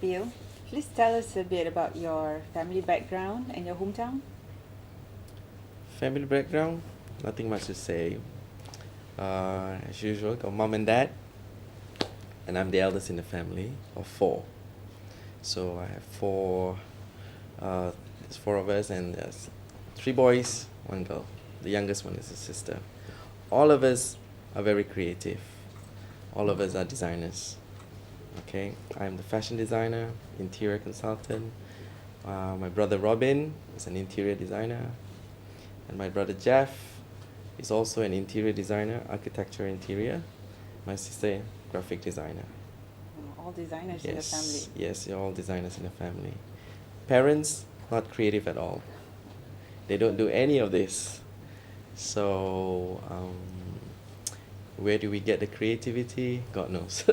Bill, please tell us a bit about your family background and your hometown. Family background, nothing much to say. As usual, got mom and dad, and I'm the eldest in the family of four. So I have there's four of us, and there's three boys, one girl. The youngest one is a sister. All of us are very creative. All of us are designers. Okay, I'm the fashion designer, interior consultant. My brother Robin is an interior designer, and my brother Jeff is also an interior designer, architecture interior. My sister, graphic designer. All designers in the family. Yes, you're all designers in the family. Parents, not creative at all. They don't do any of this. So, where do we get the creativity? God knows.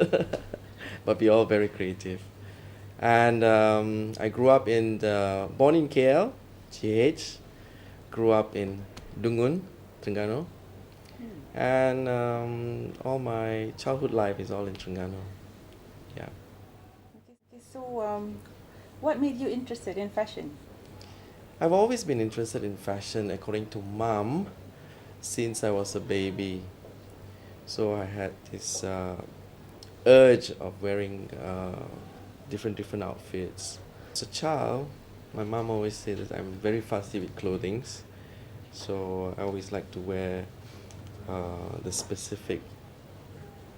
But we're all very creative. And I grew up born in KL, GH, grew up in Dungun, Terengganu, and all my childhood life is all in Terengganu. Yeah. Okay, so what made you interested in fashion? I've always been interested in fashion, according to mom, since I was a baby. So I had this urge of wearing different outfits. As a child, my mom always said that I'm very fussy with clothing, so I always like to wear the specific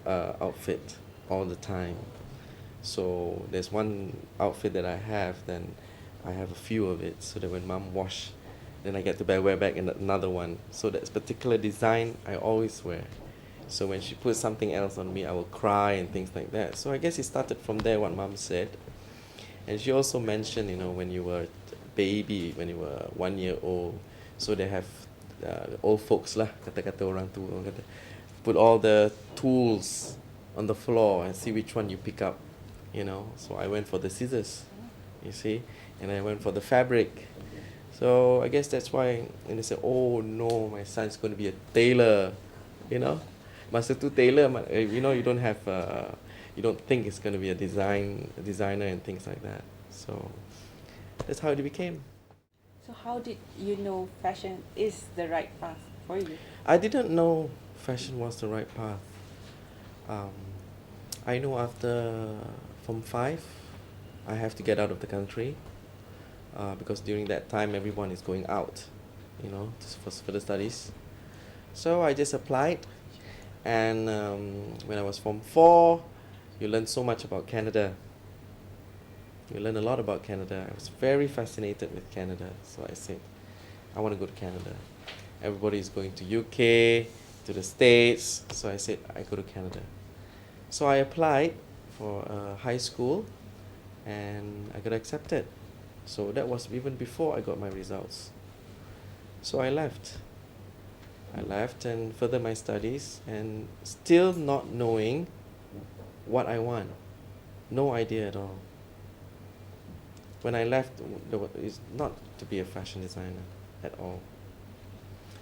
outfit all the time. So there's one outfit that I have, then I have a few of it, so that when mom wash, then I get to wear back another one. So that particular design I always wear. So when she puts something else on me, I will cry and things like that. So I guess it started from there, what mom said. And she also mentioned, when you were a baby, when you were 1 year old, so they have old folks lah, kata-kata orang tua, orang kata, put all the tools on the floor and see which one you pick up, So I went for the scissors, you see, and I went for the fabric. So I guess that's why, and they said, oh no, my son's going to be a tailor, Masa tu tailor, you don't have, you don't think it's going to be a designer and things like that. So that's how it became. So how did you know fashion is the right path for you? I didn't know fashion was the right path. I know after Form 5, I have to get out of the country because during that time everyone is going out, for further studies. So I just applied, and when I was Form 4, you learn so much about Canada. You learn a lot about Canada. I was very fascinated with Canada, so I said, I want to go to Canada. Everybody is going to UK, to the States, so I said, I go to Canada. So I applied for high school, and I got accepted. So that was even before I got my results. So I left and further my studies, and still not knowing what I want. No idea at all. When I left, it's not to be a fashion designer at all.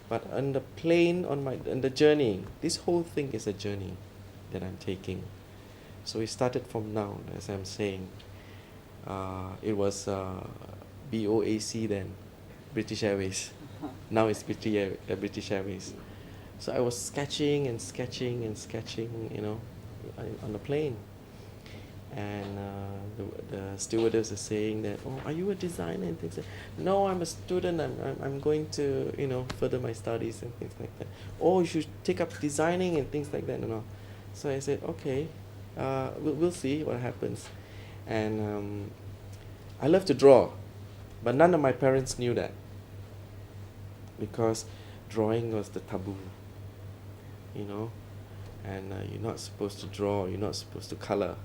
But on the plane, on the journey, this whole thing is a journey that I'm taking. So it started from now, as I'm saying. It was BOAC then, British Airways. Now it's British Airways. So I was sketching and sketching and sketching, on the plane. And the stewardess is saying that, oh, are you a designer and things like that? No, I'm a student. I'm going to further my studies and things like that. Oh, you should take up designing and things like that and all. So I said, okay, we'll see what happens. And I love to draw, but none of my parents knew that, because drawing was the taboo, and you're not supposed to draw, you're not supposed to color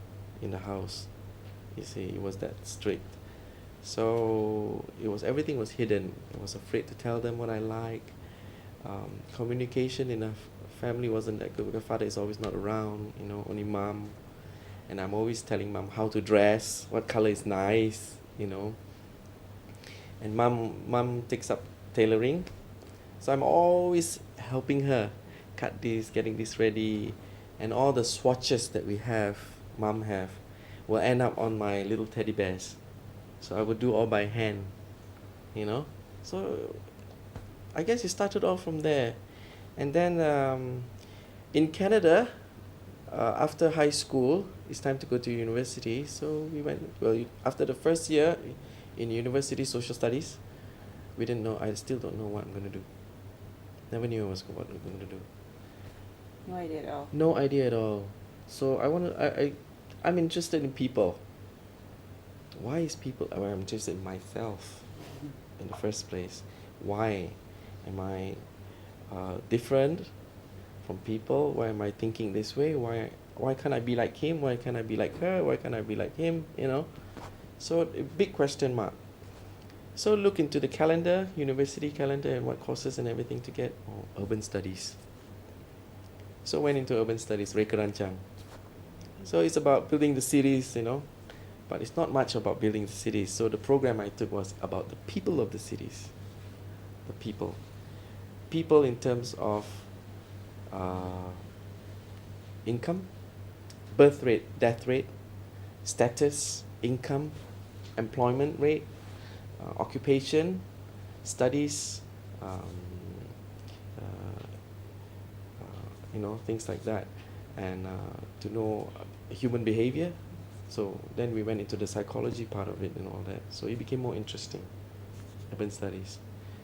in the house. You see, it was that strict. So everything was hidden. I was afraid to tell them what I like. Communication in a family wasn't that good because father is always not around, only mom. And I'm always telling mom how to dress, what color is nice, And mom takes up tailoring. So I'm always helping her cut this, getting this ready, and all the swatches that mom have. will end up on my little teddy bears. So I would do all by hand, you know. So I guess it started off from there. And then in Canada, after high school, it's time to go to university. So we went, well, after the first year in university social studies, we didn't know, I still don't know what I'm going to do. Never knew what I'm going to do. No idea at all. No idea at all. So I'm interested in people. Why is people, well, I'm interested in myself in the first place. Why am I different from people? Why am I thinking this way? Why can't I be like him? Why can't I be like her? Why can't I be like him? You know? So a big question mark. So look into the calendar, university calendar, and what courses and everything to get. Oh, urban studies. So went into urban studies, Reka Rancang. So it's about building the cities, you know, but it's not much about building the cities. So the program I took was about the people of the cities. The people. People in terms of income, birth rate, death rate, status, income, employment rate, occupation, studies, you know, things like that, and to know human behavior. So then we went into the psychology part of it and all that. So it became more interesting, urban studies.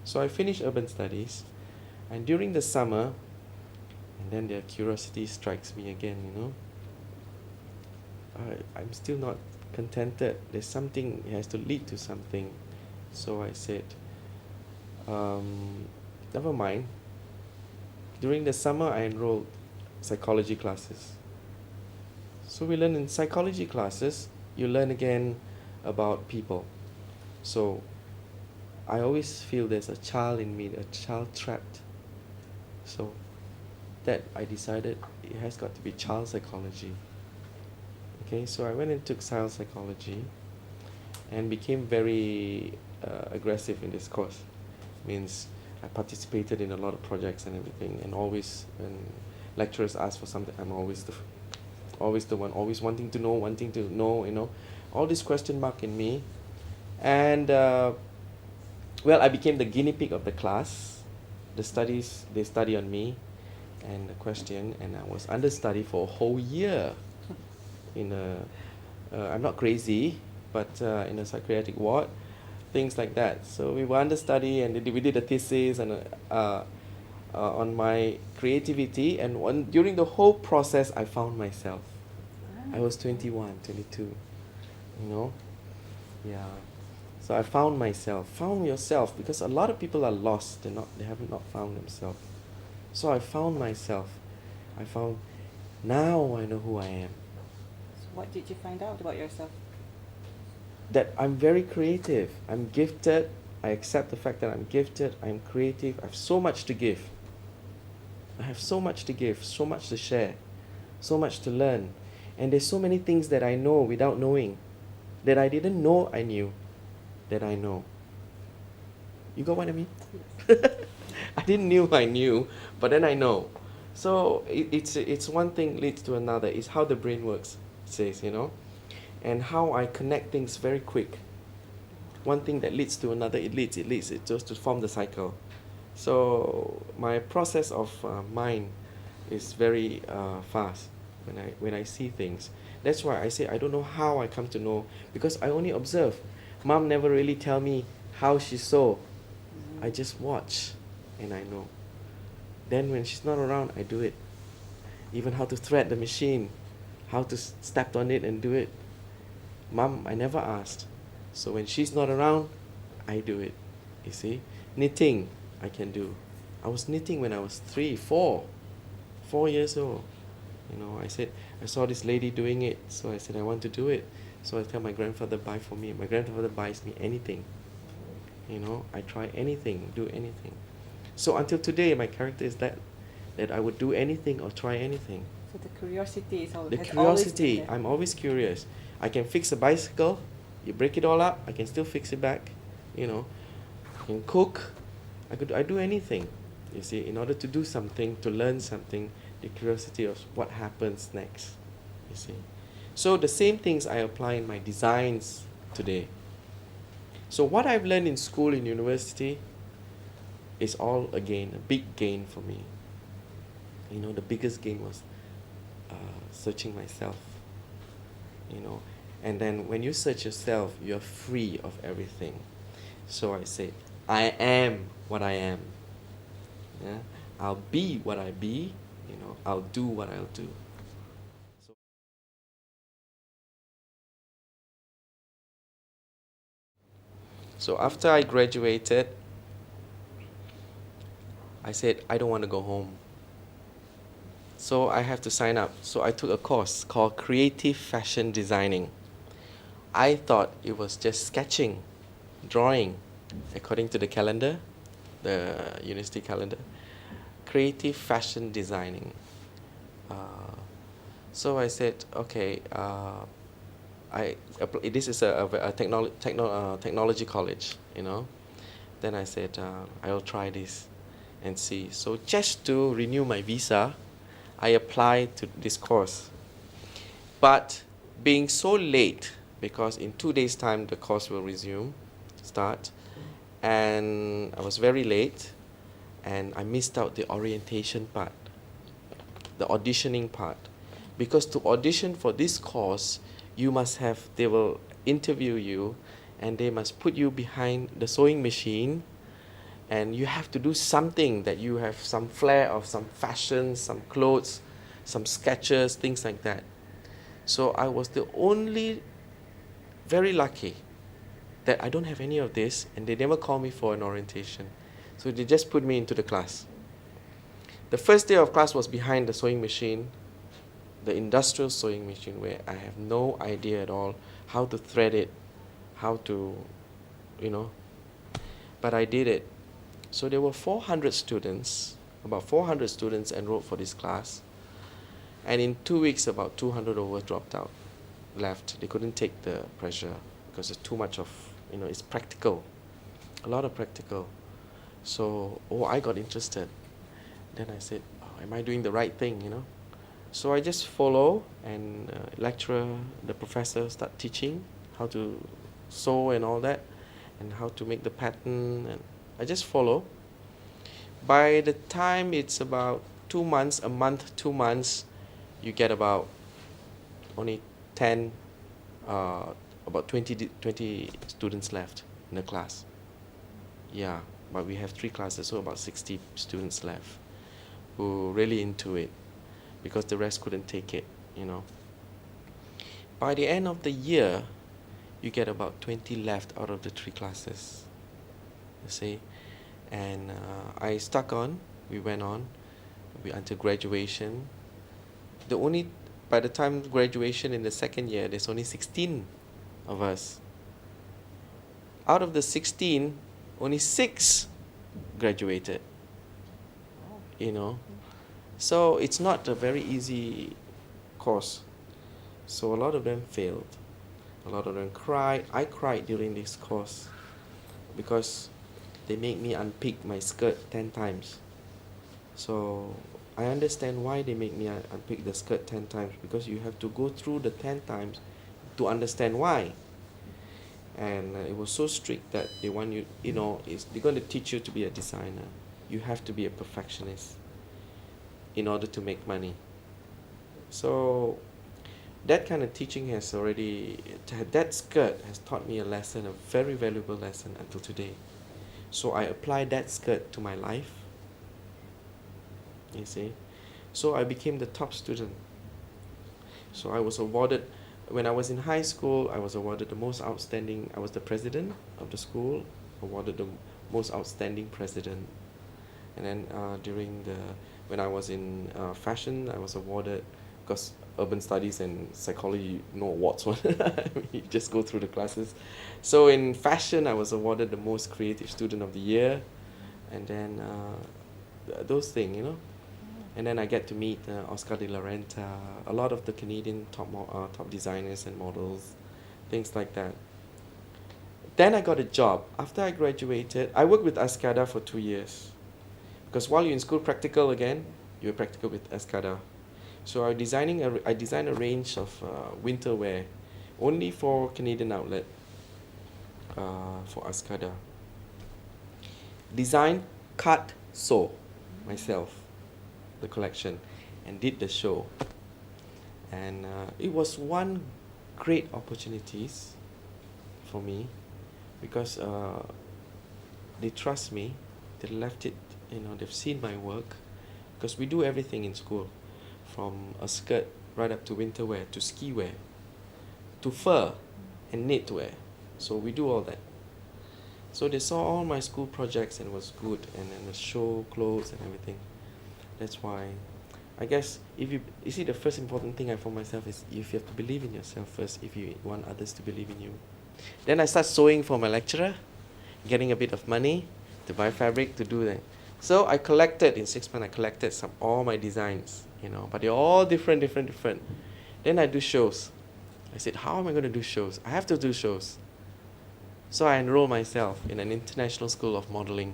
So I finished urban studies, and during the summer, and then the curiosity strikes me again, you know. I'm still not contented. There's something, it has to lead to something. So I said, never mind. During the summer, I enrolled psychology classes. So we learn in psychology classes, you learn again about people. So I always feel there's a child in me, a child trapped. So that I decided it has got to be child psychology. Okay, so I went and took child psychology and became very aggressive in this course. Means I participated in a lot of projects and everything, and always when lecturers ask for something, I'm always the one, always wanting to know, you know, all this question mark in me. And well, I became the guinea pig of the class. They study on me and the question, and I was understudy for a whole year in I'm not crazy, but in a psychiatric ward, things like that. So we were understudy, and we did a thesis and on my creativity, and during the whole process I found myself. I was 21, 22, you know. Yeah. So I found myself. Found yourself, because a lot of people are lost. They have not found themselves. So I found myself. Now I know who I am. So what did you find out about yourself? That I'm very creative. I'm gifted. I accept the fact that I'm gifted. I'm creative. I have so much to give. I have so much to give, so much to share, so much to learn. And there's so many things that I know without knowing, that I didn't know I knew, that I know. You got what I mean? I didn't knew I knew, but then I know. So it's one thing leads to another. It's how the brain works, it says, you know, and how I connect things very quick. One thing that leads to another, it leads, it just to form the cycle. So my process of mind is very fast when I see things. That's why I say I don't know how I come to know, because I only observe. Mom never really tell me how she sew. I just watch and I know. Then when she's not around, I do it. Even how to thread the machine, how to step on it and do it. Mom, I never asked. So when she's not around, I do it. You see? Knitting, I can do. I was knitting when I was 4 years old. You know, I saw this lady doing it, so I said I want to do it. So I tell my grandfather buy for me. My grandfather buys me anything. You know, I try anything, do anything. So until today, my character is that I would do anything or try anything. So the curiosity is The curiosity, I'm always curious. I can fix a bicycle, you break it all up, I can still fix it back. You know, I can cook, I do anything. You see, in order to do something, to learn something, the curiosity of what happens next. You see, So the same things I apply in my designs today. So what I've learned in school, in university, is all again a big gain for me. You know, the biggest gain was searching myself. You know, and then when you search yourself, you're free of everything. So I said, I am what I am. Yeah, I'll be what I be. You know, I'll do what I'll do. So, so after I graduated, I said I don't want to go home. So I have to sign up. So I took a course called Creative Fashion Designing. I thought it was just sketching, drawing, according to the calendar, the university calendar. Creative Fashion Designing. So I said, okay, this is a technology college, you know. Then I said, I'll try this and see. So just to renew my visa, I applied to this course. But being so late, because in 2 days' time the course will start, and I was very late, and I missed out the orientation part, the auditioning part. Because to audition for this course, they will interview you, and they must put you behind the sewing machine, and you have to do something that you have some flair of some fashion, some clothes, some sketches, things like that. So I was the only very lucky that I don't have any of this, and they never call me for an orientation. So they just put me into the class. The first day of class was behind the sewing machine, the industrial sewing machine, where I have no idea at all how to thread it, how to, you know, but I did it. So there were about 400 students enrolled for this class. And in 2 weeks, about 200 over dropped out, left. They couldn't take the pressure because there's too much of, it's practical, a lot of practical. So, I got interested. Then I said, am I doing the right thing, So I just follow, and lecturer, the professor start teaching how to sew and all that, and how to make the pattern, and I just follow. By the time it's about 2 months, a month, 2 months, you get about only 10, about 20 students left in the class. Yeah, but we have 3 classes, so about 60 students left who really into it, because the rest couldn't take it. By the end of the year, you get about 20 left out of the 3 classes, you see. And I stuck on, we went on, until graduation. By the time graduation in the second year, there's only 16 of us. Out of the 16, only 6 graduated, So it's not a very easy course. So a lot of them failed. A lot of them cried. I cried during this course because they make me unpick my skirt 10 times. So I understand why they make me unpick the skirt 10 times, because you have to go through the 10 times to understand why. And it was so strict that they want you, they're going to teach you to be a designer. You have to be a perfectionist in order to make money. So that kind of teaching that skirt has taught me a lesson, a very valuable lesson until today. So I applied that skirt to my life, you see. So I became the top student. So I was awarded, when I was in high school, I was awarded the most outstanding, I was the president of the school, awarded the most outstanding president. And then when I was in fashion, I was awarded, because urban studies and psychology, no awards one. You just go through the classes. So in fashion, I was awarded the most creative student of the year, and then those things, And then I get to meet Oscar de la Renta, a lot of the Canadian top designers and models, things like that. Then I got a job. After I graduated, I worked with Escada for 2 years. Because while you're in school, practical again, you're practical with Escada. So I designed a range of winter wear only for Canadian outlet for Askada. Design, cut, sew myself the collection and did the show. And it was one great opportunities for me because they trust me. They left it, they've seen my work because we do everything in school, from a skirt right up to winter wear, to ski wear, to fur and knitwear. So we do all that. So they saw all my school projects and it was good, and then the show clothes and everything. That's why I guess if you see, the first important thing I for myself is if you have to believe in yourself first if you want others to believe in you. Then I start sewing for my lecturer, getting a bit of money to buy fabric to do that. So I collected, in 6 months I collected all my designs, but they're all different. Then I do shows. I said, how am I going to do shows? I have to do shows. So I enrolled myself in an international school of modeling.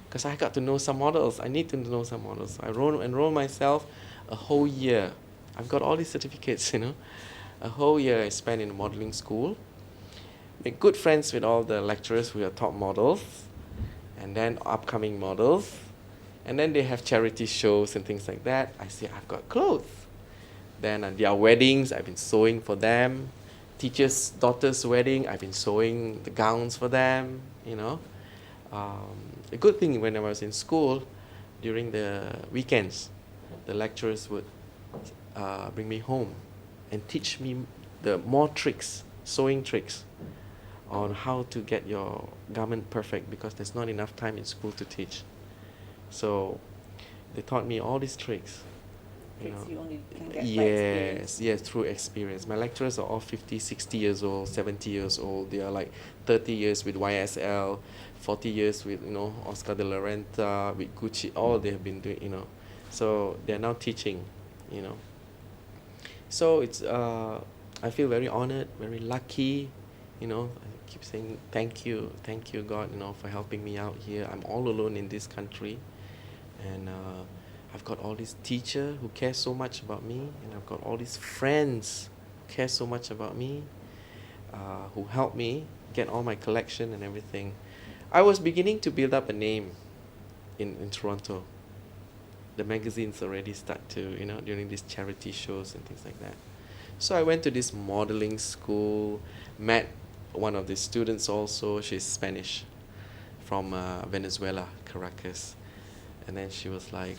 Because I got to know some models. I need to know some models. I enrolled myself a whole year. I've got all these certificates, A whole year I spent in a modeling school. Make good friends with all the lecturers who are top models, and then upcoming models. And then they have charity shows and things like that. I say, I've got clothes. Then at their weddings, I've been sewing for them. Teachers' daughters' wedding, I've been sewing the gowns for them, A good thing when I was in school, during the weekends, the lecturers would bring me home and teach me the more tricks, sewing tricks, on how to get your garment perfect, because there's not enough time in school to teach. So they taught me all these tricks. You only can get by experience. Yes, through experience. My lecturers are all 50, 60 years old, 70 years old. They are like 30 years with YSL, 40 years with, Oscar de la Renta, with Gucci. All they have been doing, So they're now teaching, So it's, I feel very honored, very lucky, I keep saying thank you God, for helping me out here. I'm all alone in this country, and I've got all these teachers who care so much about me, and I've got all these friends who care so much about me, who help me get all my collection and everything. I was beginning to build up a name in Toronto. The magazines already start to, during these charity shows and things like that. So I went to this modeling school, met one of the students also. She's Spanish, from Venezuela, Caracas. And then she was like,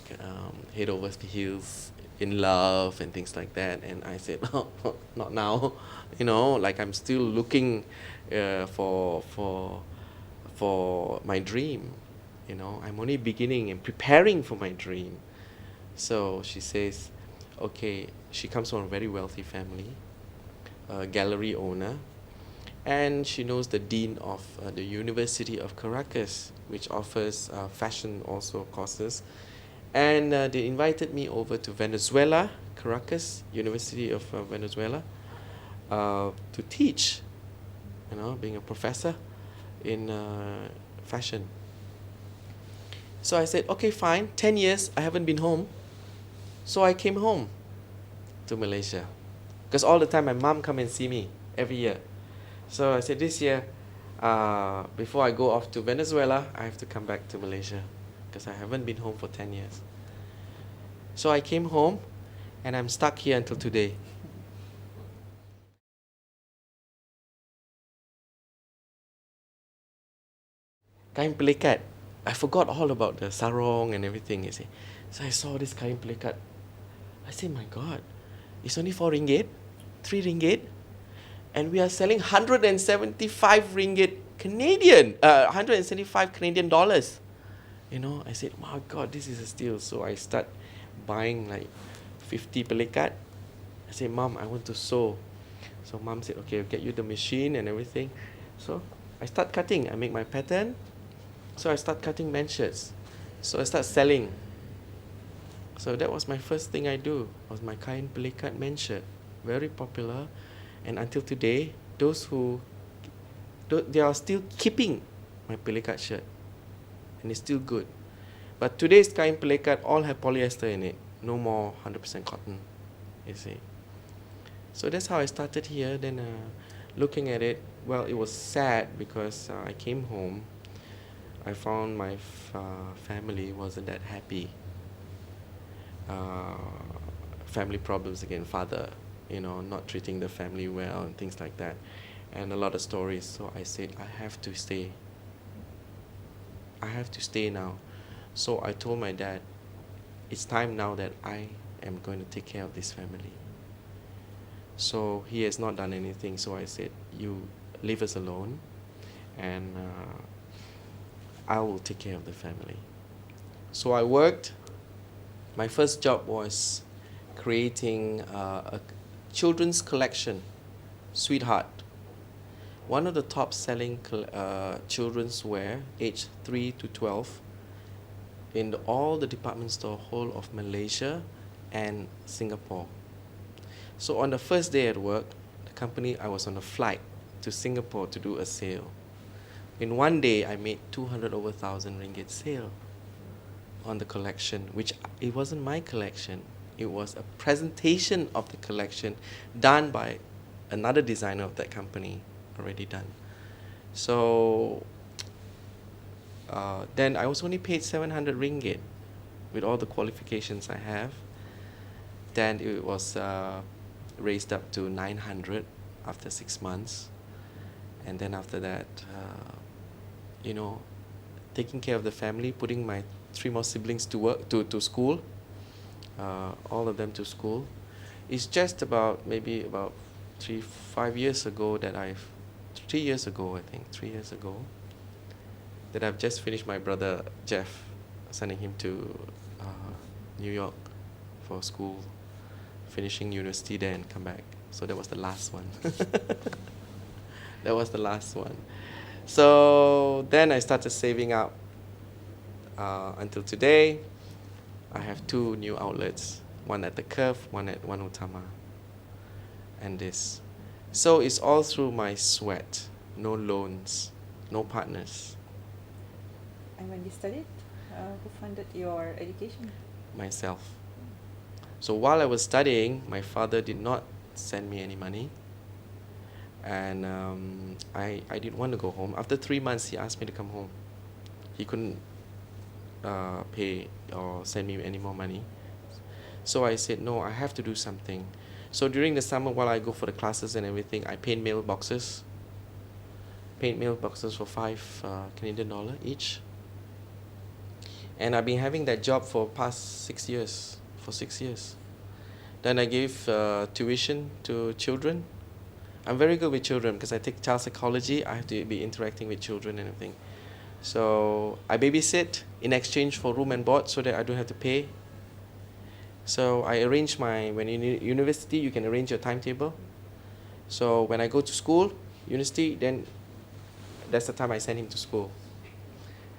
head over heels, in love and things like that. And I said, oh, not now. Like I'm still looking for my dream. I'm only beginning and preparing for my dream. So she says, okay, she comes from a very wealthy family, a gallery owner. And she knows the dean of the University of Caracas, which offers fashion also courses. And they invited me over to Venezuela, Caracas, University of Venezuela, to teach, being a professor in fashion. So I said, okay, fine, 10 years, I haven't been home. So I came home to Malaysia. Because all the time my mom come and see me every year. So I said, this year, before I go off to Venezuela, I have to come back to Malaysia, because I haven't been home for 10 years. So I came home, and I'm stuck here until today. Kain pelikat. I forgot all about the sarong and everything, you see. So I saw this kain pelikat. I said, my God, it's only 4 ringgit, 3 ringgit. And we are selling 175 ringgit Canadian, 175 Canadian dollars. I said, my God, this is a steal. So I start buying like 50 pelikat. I said, Mom, I want to sew. So Mom said, okay, I'll get you the machine and everything. So I start cutting. I make my pattern. So I start cutting men's shirts. So I start selling. So that was my first thing I do, was my kain pelikat men's shirt. Very popular. And until today, they are still keeping my pelikat shirt. And it's still good. But today's kain pelikat all have polyester in it. No more 100% cotton, you see. So that's how I started here. Then looking at it, well, it was sad because I came home. I found my family wasn't that happy. Uh, Family problems again, father, not treating the family well and things like that, and a lot of stories. So I said, I have to stay. I have to stay now. So I told my dad, it's time now that I am going to take care of this family. So he has not done anything. So I said, you leave us alone, and I will take care of the family. So I worked. My first job was creating a children's collection, Sweetheart. One of the top selling children's wear, aged 3 to 12, in all the department store whole of Malaysia and Singapore. So on the first day at work, the company, I was on a flight to Singapore to do a sale. In one day, I made 200 over thousand ringgit sale on the collection, which it wasn't my collection. It was a presentation of the collection done by another designer of that company, already done. So then I was only paid 700 ringgit with all the qualifications I have. Then it was raised up to 900 after 6 months. And then after that, taking care of the family, putting my 3 more siblings to work, to school, all of them to school. It's just about maybe about 5 years ago that 3 years ago, I think, 3 years ago, that I've just finished my brother Jeff, sending him to New York for school, finishing university there and come back. So that was the last one. That was the last one. So then I started saving up until today. I have 2 new outlets, one at the Curve, one at One Utama, and this. So it's all through my sweat, no loans, no partners. And when you studied, who funded your education? Myself. So while I was studying, my father did not send me any money, and I didn't want to go home. After 3 months, he asked me to come home. He couldn't pay or send me any more money. So I said, no, I have to do something. So during the summer, while I go for the classes and everything, I paint mailboxes. Paint mailboxes for 5 Canadian dollar each. And I've been having that job for past 6 years, for 6 years. Then I gave tuition to children. I'm very good with children because I take child psychology. I have to be interacting with children and everything. So I babysit in exchange for room and board so that I don't have to pay. So I arrange when in university, you can arrange your timetable. So when I go to school, university, then that's the time I send him to school.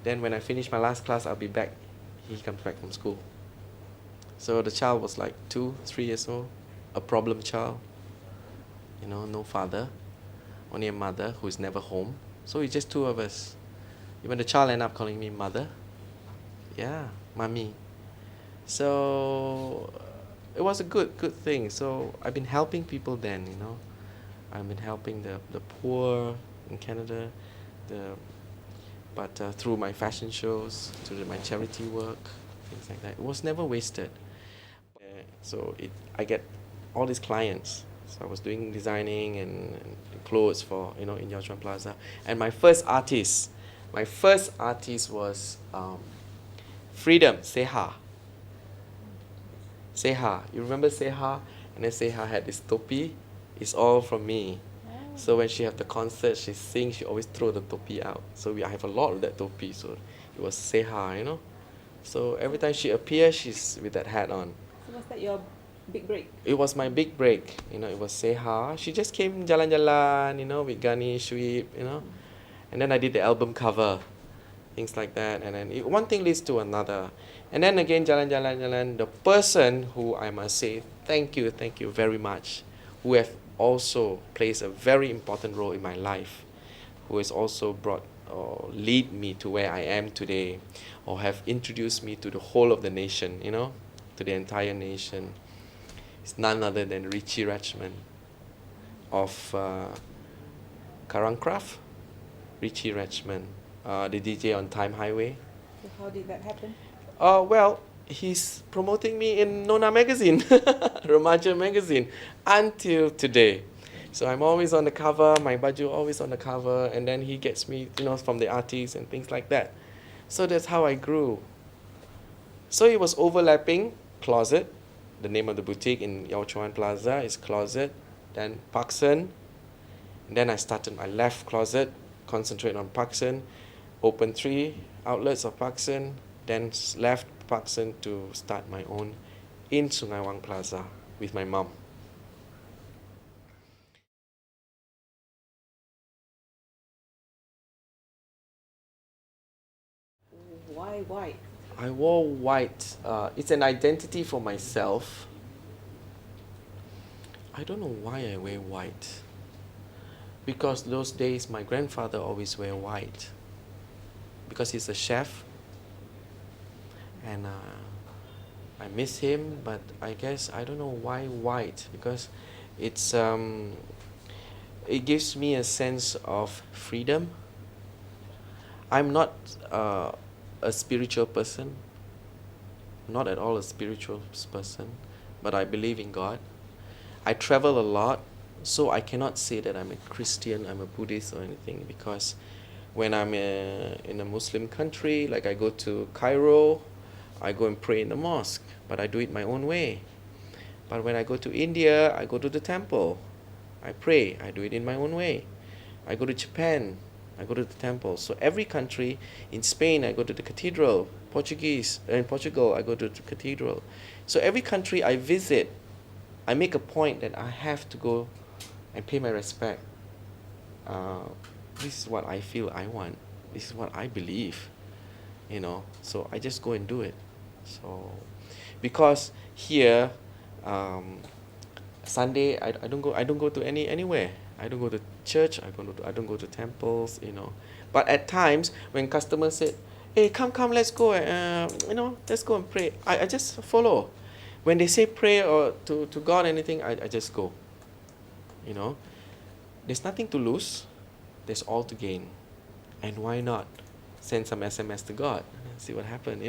Then when I finish my last class, I'll be back. He comes back from school. So the child was like 2, 3 years old, a problem child. No father, only a mother who is never home. So it's just 2 of us. Even the child ended up calling me mother. Yeah, mommy. So it was a good thing. So I've been helping people then, I've been helping the poor in Canada, but through my fashion shows, through my charity work, things like that. It was never wasted. So I get all these clients. So I was doing designing and clothes for, in Yao Chuan Plaza. And my first artist was Freedom, Seha. Seha, you remember Seha? And then Seha had this topi. It's all from me. So when she have the concert, she sings, she always throw the topi out. So I have a lot of that topi. So it was Seha, So every time she appears, she's with that hat on. So was that your big break? It was my big break. It was Seha. She just came jalan-jalan, with Gani, Shuib, And then I did the album cover, things like that. And then one thing leads to another. And then again, jalan-jalan. The person who I must say, thank you very much, who have also plays a very important role in my life, who has also brought or lead me to where I am today, or have introduced me to the whole of the nation, to the entire nation. It's none other than Richie Rachman of Karangcraft. Richie Rachman, the DJ on Time Highway. So how did that happen? Well, he's promoting me in Nona magazine, Remaja magazine, until today. So I'm always on the cover, my baju always on the cover, and then he gets me, from the artists and things like that. So that's how I grew. So it was overlapping Closet. The name of the boutique in Yao Chuan Plaza is Closet. Then Parkson. And then I left Closet, concentrate on Parkson, opened 3 outlets of Parkson, then left Parkson to start my own in Sungai Wang Plaza with my mom. Why white? I wore white. It's an identity for myself. I don't know why I wear white. Because those days my grandfather always wear white. Because he's a chef. And I miss him, but I guess I don't know why white. Because it gives me a sense of freedom. I'm not a spiritual person, not at all a spiritual person, but I believe in God. I travel a lot, so I cannot say that I'm a Christian, I'm a Buddhist or anything, because when I'm in a Muslim country, like I go to Cairo, I go and pray in the mosque, but I do it my own way. But when I go to India, I go to the temple, I pray, I do it in my own way. I go to Japan, I go to the temple. So every country, in Spain, I go to the cathedral. In Portugal, I go to the cathedral. So every country I visit, I make a point that I have to go and pay my respect. This is what I feel I want. This is what I believe, So I just go and do it. So, because here, Sunday I don't go to anywhere. I don't go to church. I don't go to temples. But at times when customers say, "Hey, come, let's go. Let's go and pray." I just follow. When they say pray or to God anything, I just go. There's nothing to lose. There's all to gain, and why not send some SMS to God, see what happens.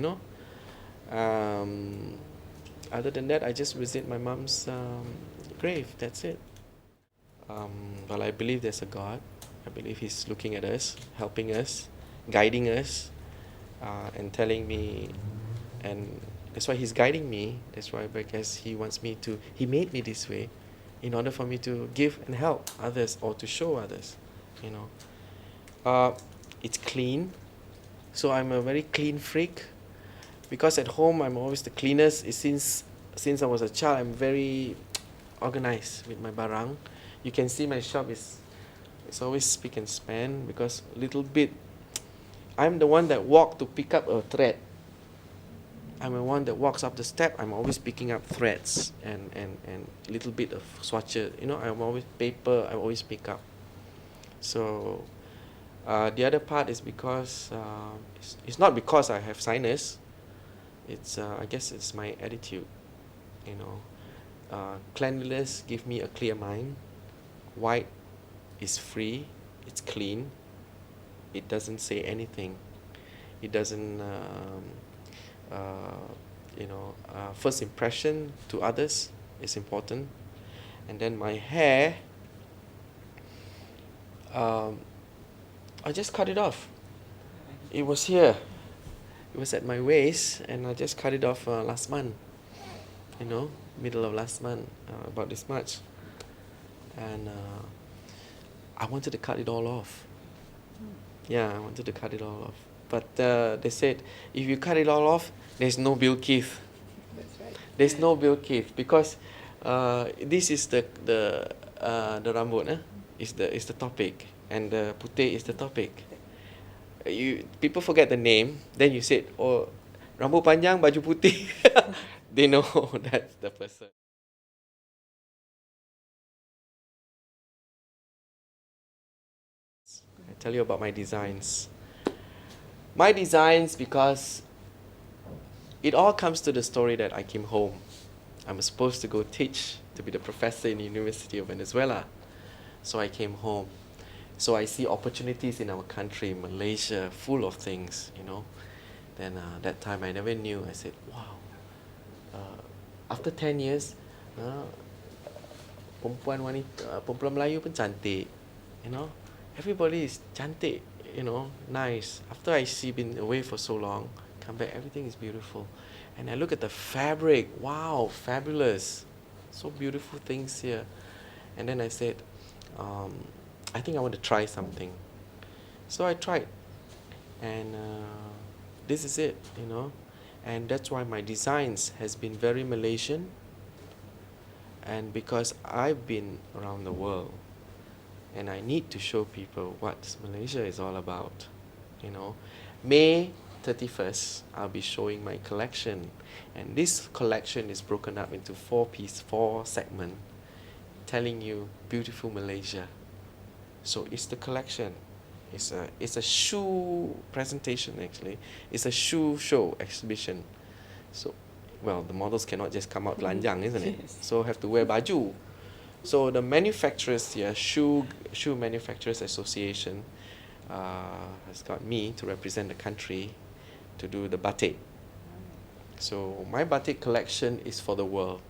Other than that, I just visit my mom's grave. That's it. Well, I believe there's a God. I believe He's looking at us, helping us, guiding us, and telling me, and that's why He's guiding me. That's why I guess He made me this way in order for me to give and help others or to show others, It's clean. So I'm a very clean freak. Because at home I'm always the cleanest. Since I was a child, I'm very organized with my barang. You can see my shop it's always spick and span, because little bit, I'm the one that walk to pick up a thread. I'm the one that walks up the step. I'm always picking up threads and little bit of swatcher. I'm always paper. I always pick up. So the other part is because it's not because I have sinus. It's I guess it's my attitude. Cleanliness give me a clear mind. White is free. It's clean. It doesn't say anything. It doesn't. First impression to others is important. And then my hair, I just cut it off. It was here. It was at my waist, and I just cut it off last month. Middle of last month, about this much. And I wanted to cut it all off. Yeah, I wanted to cut it all off. But they said, if you cut it all off, there's no Bill Keith. That's right. There's no Bill Keith, because this is the rambut, is the topic, and the putih is the topic. People forget the name, then you said, "Oh, rambut panjang, baju putih." They know that's the person. I tell you about my designs. My designs, because it all comes to the story that I came home. I'm supposed to go teach to be the professor in the University of Venezuela. So I came home. So I see opportunities in our country, Malaysia, full of things, you know. Then that time I never knew. I said, wow, after 10 years, perempuan Melayu pun cantik, you know. Everybody is cantik, you know, nice. After I see been away for so long, come back, everything is beautiful. And I look at the fabric, wow, fabulous. So beautiful things here. And then I said, I think I want to try something. So I tried. And this is it, you know. And that's why my designs has been very Malaysian. And because I've been around the world, and I need to show people what Malaysia is all about, you know. May 31st, I'll be showing my collection. And this collection is broken up into four segments, telling you beautiful Malaysia. So it's the collection. It's a shoe presentation actually. It's a shoe show exhibition. So, well, the models cannot just come out telanjang, isn't it? Yes. So have to wear baju. So the manufacturers here, Shoe Manufacturers Association, has got me to represent the country to do the batik. So my batik collection is for the world,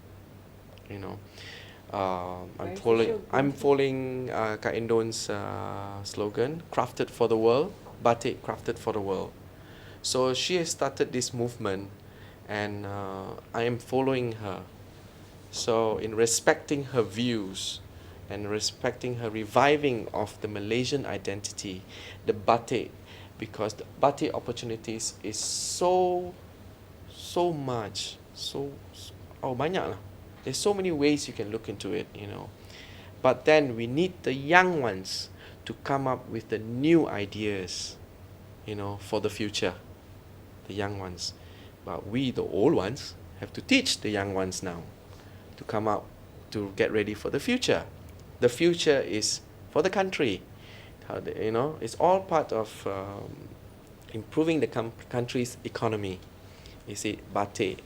you know. Where's the show I'm going to? following Kak Indon's slogan, crafted for the world, batik crafted for the world. So she has started this movement, and I am following her. So in respecting her views and respecting her reviving of the Malaysian identity, the batik, because the batik opportunities is so much, banyak lah. There's so many ways you can look into it, you know. But then we need the young ones to come up with the new ideas, you know, for the future. The young ones. But we, the old ones, have to teach the young ones now to come up to get ready for the future. The future is for the country. You know, it's all part of improving the country's economy. You see, batik,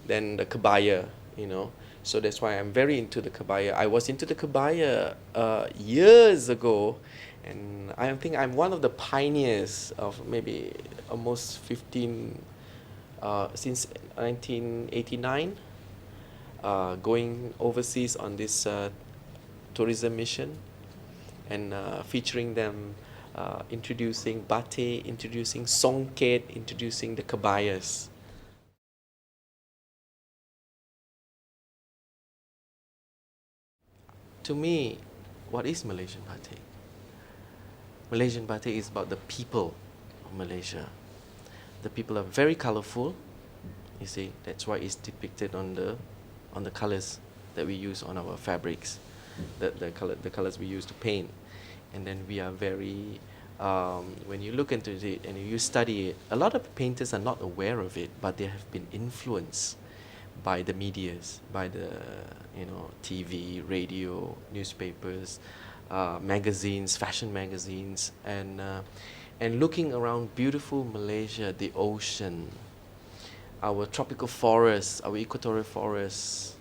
then the kebaya, you know. So that's why I'm very into the kebaya. I was into the kebaya years ago, and I think I'm one of the pioneers of maybe almost 15, since 1989, going overseas on this tourism mission, and featuring them, introducing batik, introducing songket, introducing the kebayas. To me, what is Malaysian batik? Malaysian batik is about the people of Malaysia. The people are very colorful. You see, that's why it's depicted on the colors that we use on our fabrics, the colors we use to paint. And then we are very, when you look into it and you study it, a lot of painters are not aware of it, but they have been influenced by the medias, by the, you know, TV, radio, newspapers, magazines, fashion magazines, and looking around beautiful Malaysia, the ocean, our tropical forests, our equatorial forests,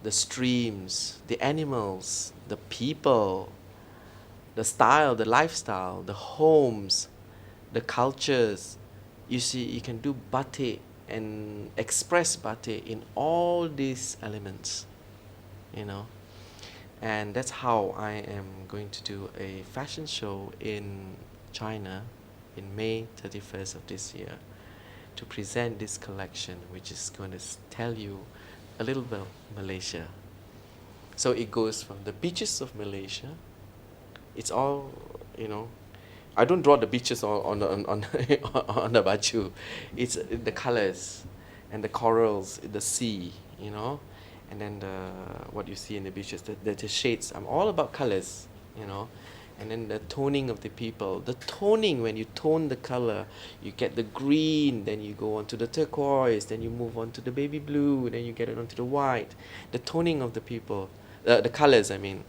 the streams, the animals, the people, the style, the lifestyle, the homes, the cultures. You see, you can do batik and express batik in all these elements, you know. And that's how I am going to do a fashion show in China in May 31st of this year, to present this collection, which is going to tell you a little bit of Malaysia. So it goes from the beaches of Malaysia. It's all, you know, I don't draw the beaches on the baju. It's the colors and the corals, the sea, you know, and then what you see in the beaches, the shades. I'm all about colors, you know, and then the toning of the people. The toning, when you tone the color, you get the green, then you go on to the turquoise, then you move on to the baby blue, then you get it onto the white. The toning of the people, the colors, I mean,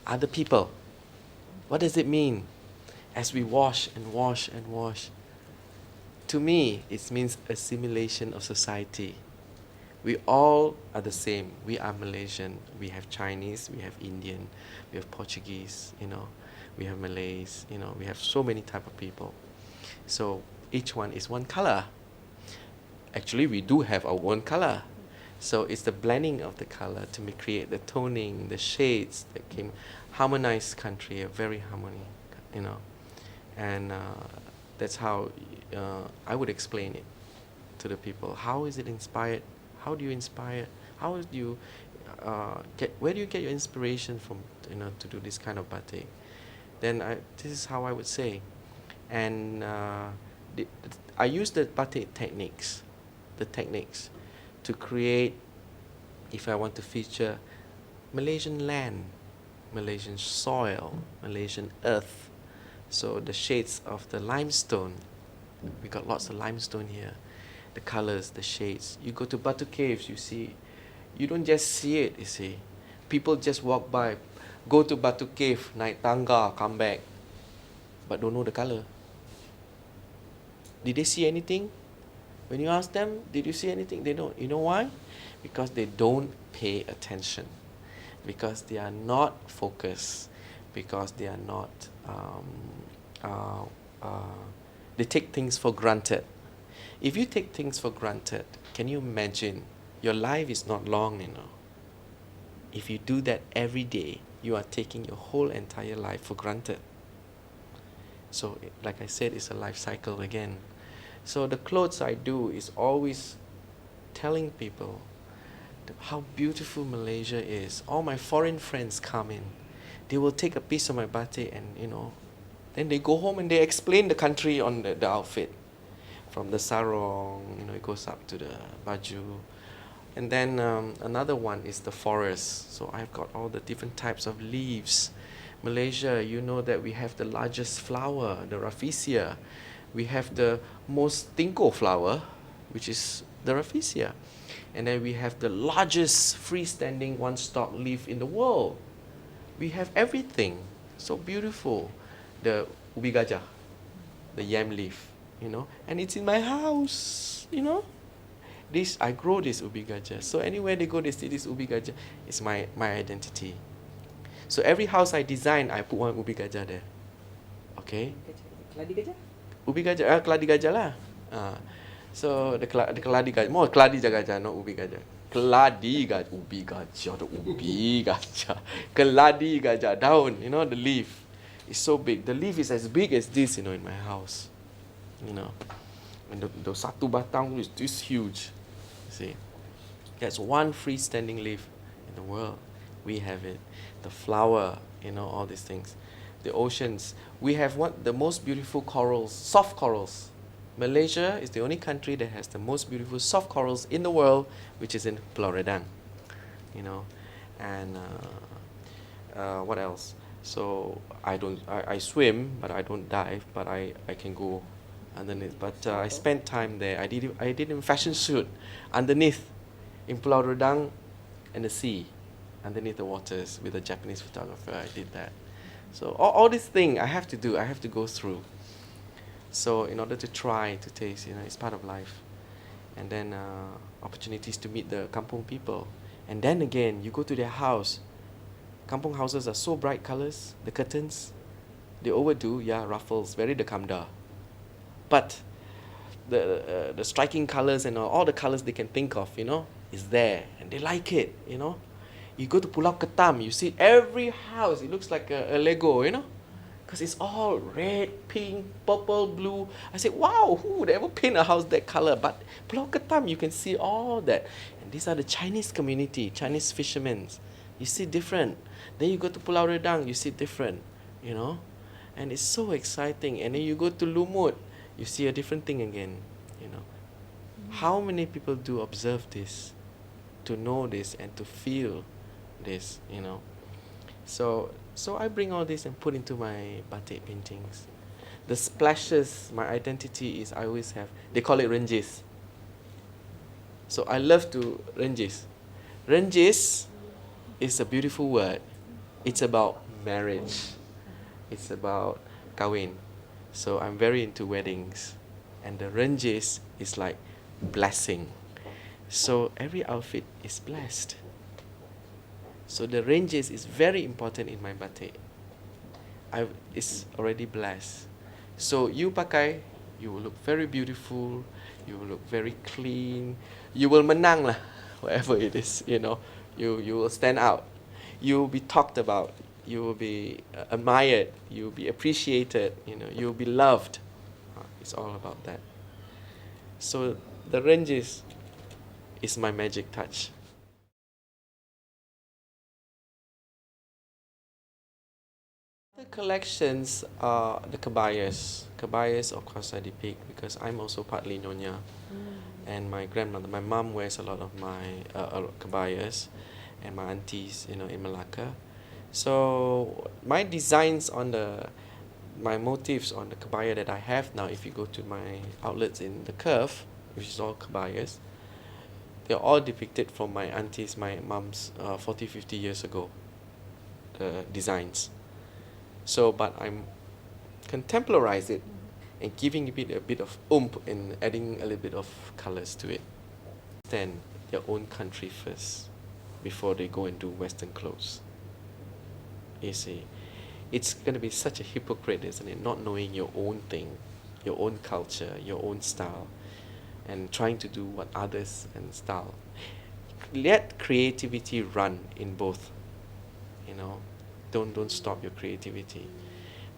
are the people. What does it mean? As we wash and wash and wash, To me, it means assimilation of society. We all are the same. We are Malaysian. We have Chinese, we have Indian, we have Portuguese, we have Malays, we have so many type of people. So each one is one color. Actually, we do have our own color. So it's the blending of the color to create the toning, the shades that can harmonize country, a very harmony, And that's how I would explain it to the people. How is it inspired? How do you inspire? How do you where do you get your inspiration from, to do this kind of batik? Then this is how I would say. And I use the batik techniques, to create, if I want to feature Malaysian land, Malaysian soil, Malaysian earth. So the shades of the limestone, we got lots of limestone here. The colors, the shades. You go to Batu Caves, you don't just see it, you see. People just walk by, go to Batu Cave, naik tangga, come back, but don't know the color. Did they see anything? When you ask them, did you see anything? They don't. You know why? Because they don't pay attention. Because they are not focused. Because they are not, they take things for granted. If you take things for granted, can you imagine? Your life is not long, If you do that every day, you are taking your whole entire life for granted. So, like I said, it's a life cycle again. So the clothes I do is always telling people how beautiful Malaysia is. All my foreign friends come in. They will take a piece of my batik and, then they go home and they explain the country on the outfit. From the sarong, it goes up to the baju. And then another one is the forest. So I've got all the different types of leaves. Malaysia, you know that we have the largest flower, the rafflesia. We have the most tingko flower, which is the rafflesia. And then we have the largest freestanding one-stalk leaf in the world. We have everything. So beautiful. The ubi gajah, the yam leaf, and it's in my house, This, I grow this ubi gajah. So anywhere they go, they see this ubi gajah. It's my identity. So every house I design, I put one ubi gajah there. Okay? Keladi gajah? Ubi gajah, keladi gajah lah. So the keladi gajah, more keladi gajah, not ubi gajah. Keladi gajah, ubi gajah, the ubi gajah. Keladi gajah, down, the leaf is so big. The leaf is as big as this, in my house. And the satu batang is this huge. See, that's one freestanding leaf in the world. We have it. The flower, all these things. The oceans. We have the most beautiful corals, soft corals. Malaysia is the only country that has the most beautiful soft corals in the world, which is in Pulau Redang. And what else? So I swim, but I don't dive, but I can go underneath. But I spent time there. I did a fashion shoot underneath in Pulau Redang and the sea, underneath the waters with a Japanese photographer. I did that. So all these things I have to do, I have to go through. So in order to try to taste, it's part of life. And then opportunities to meet the kampung people. And then again, you go to their house. Kampung houses are so bright colors, the curtains, they overdo, ruffles, very dekamda. But the striking colors and all the colors they can think of, is there. And they like it, You go to Pulau Ketam, you see every house, it looks like a Lego, Because it's all red, pink, purple, blue. I said, wow, who would ever paint a house that color? But Pulau Ketam, you can see all that. And these are the Chinese community, Chinese fishermen. You see different. Then you go to Pulau Redang, you see different, And it's so exciting. And then you go to Lumut, you see a different thing again, How many people do observe this, to know this and to feel this, So I bring all this and put into my batik paintings. The splashes, my identity is I always have, they call it renjis. So I love to renjis. Renjis is a beautiful word. It's about marriage. It's about kahwin. So I'm very into weddings and the ranges is like blessing. So every outfit is blessed. So the ranges is very important in my batik. It's already blessed. So you pakai, you will look very beautiful, you will look very clean, you will menang lah, whatever it is, you will stand out, you will be talked about, you will be admired, you will be appreciated, you will be loved. It's all about that. So the ranges is my magic touch. The collections are the kebayas. Kebayas, of course, I depict because I'm also partly Nyonya. And my grandmother, my mom wears a lot of my kebayas, and my aunties, in Malacca. So my designs my motifs on the kebaya that I have now, if you go to my outlets in the Curve, which is all kebayas, they're all depicted from my aunties, my mom's 40, 50 years ago, the designs. So, but I'm contemporize it and giving it a bit of oomph and adding a little bit of colors to it. Then their own country first before they go and do Western clothes. You see, it's going to be such a hypocrite, isn't it? Not knowing your own thing, your own culture, your own style, and trying to do what others and style. Let creativity run in both. Don't stop your creativity,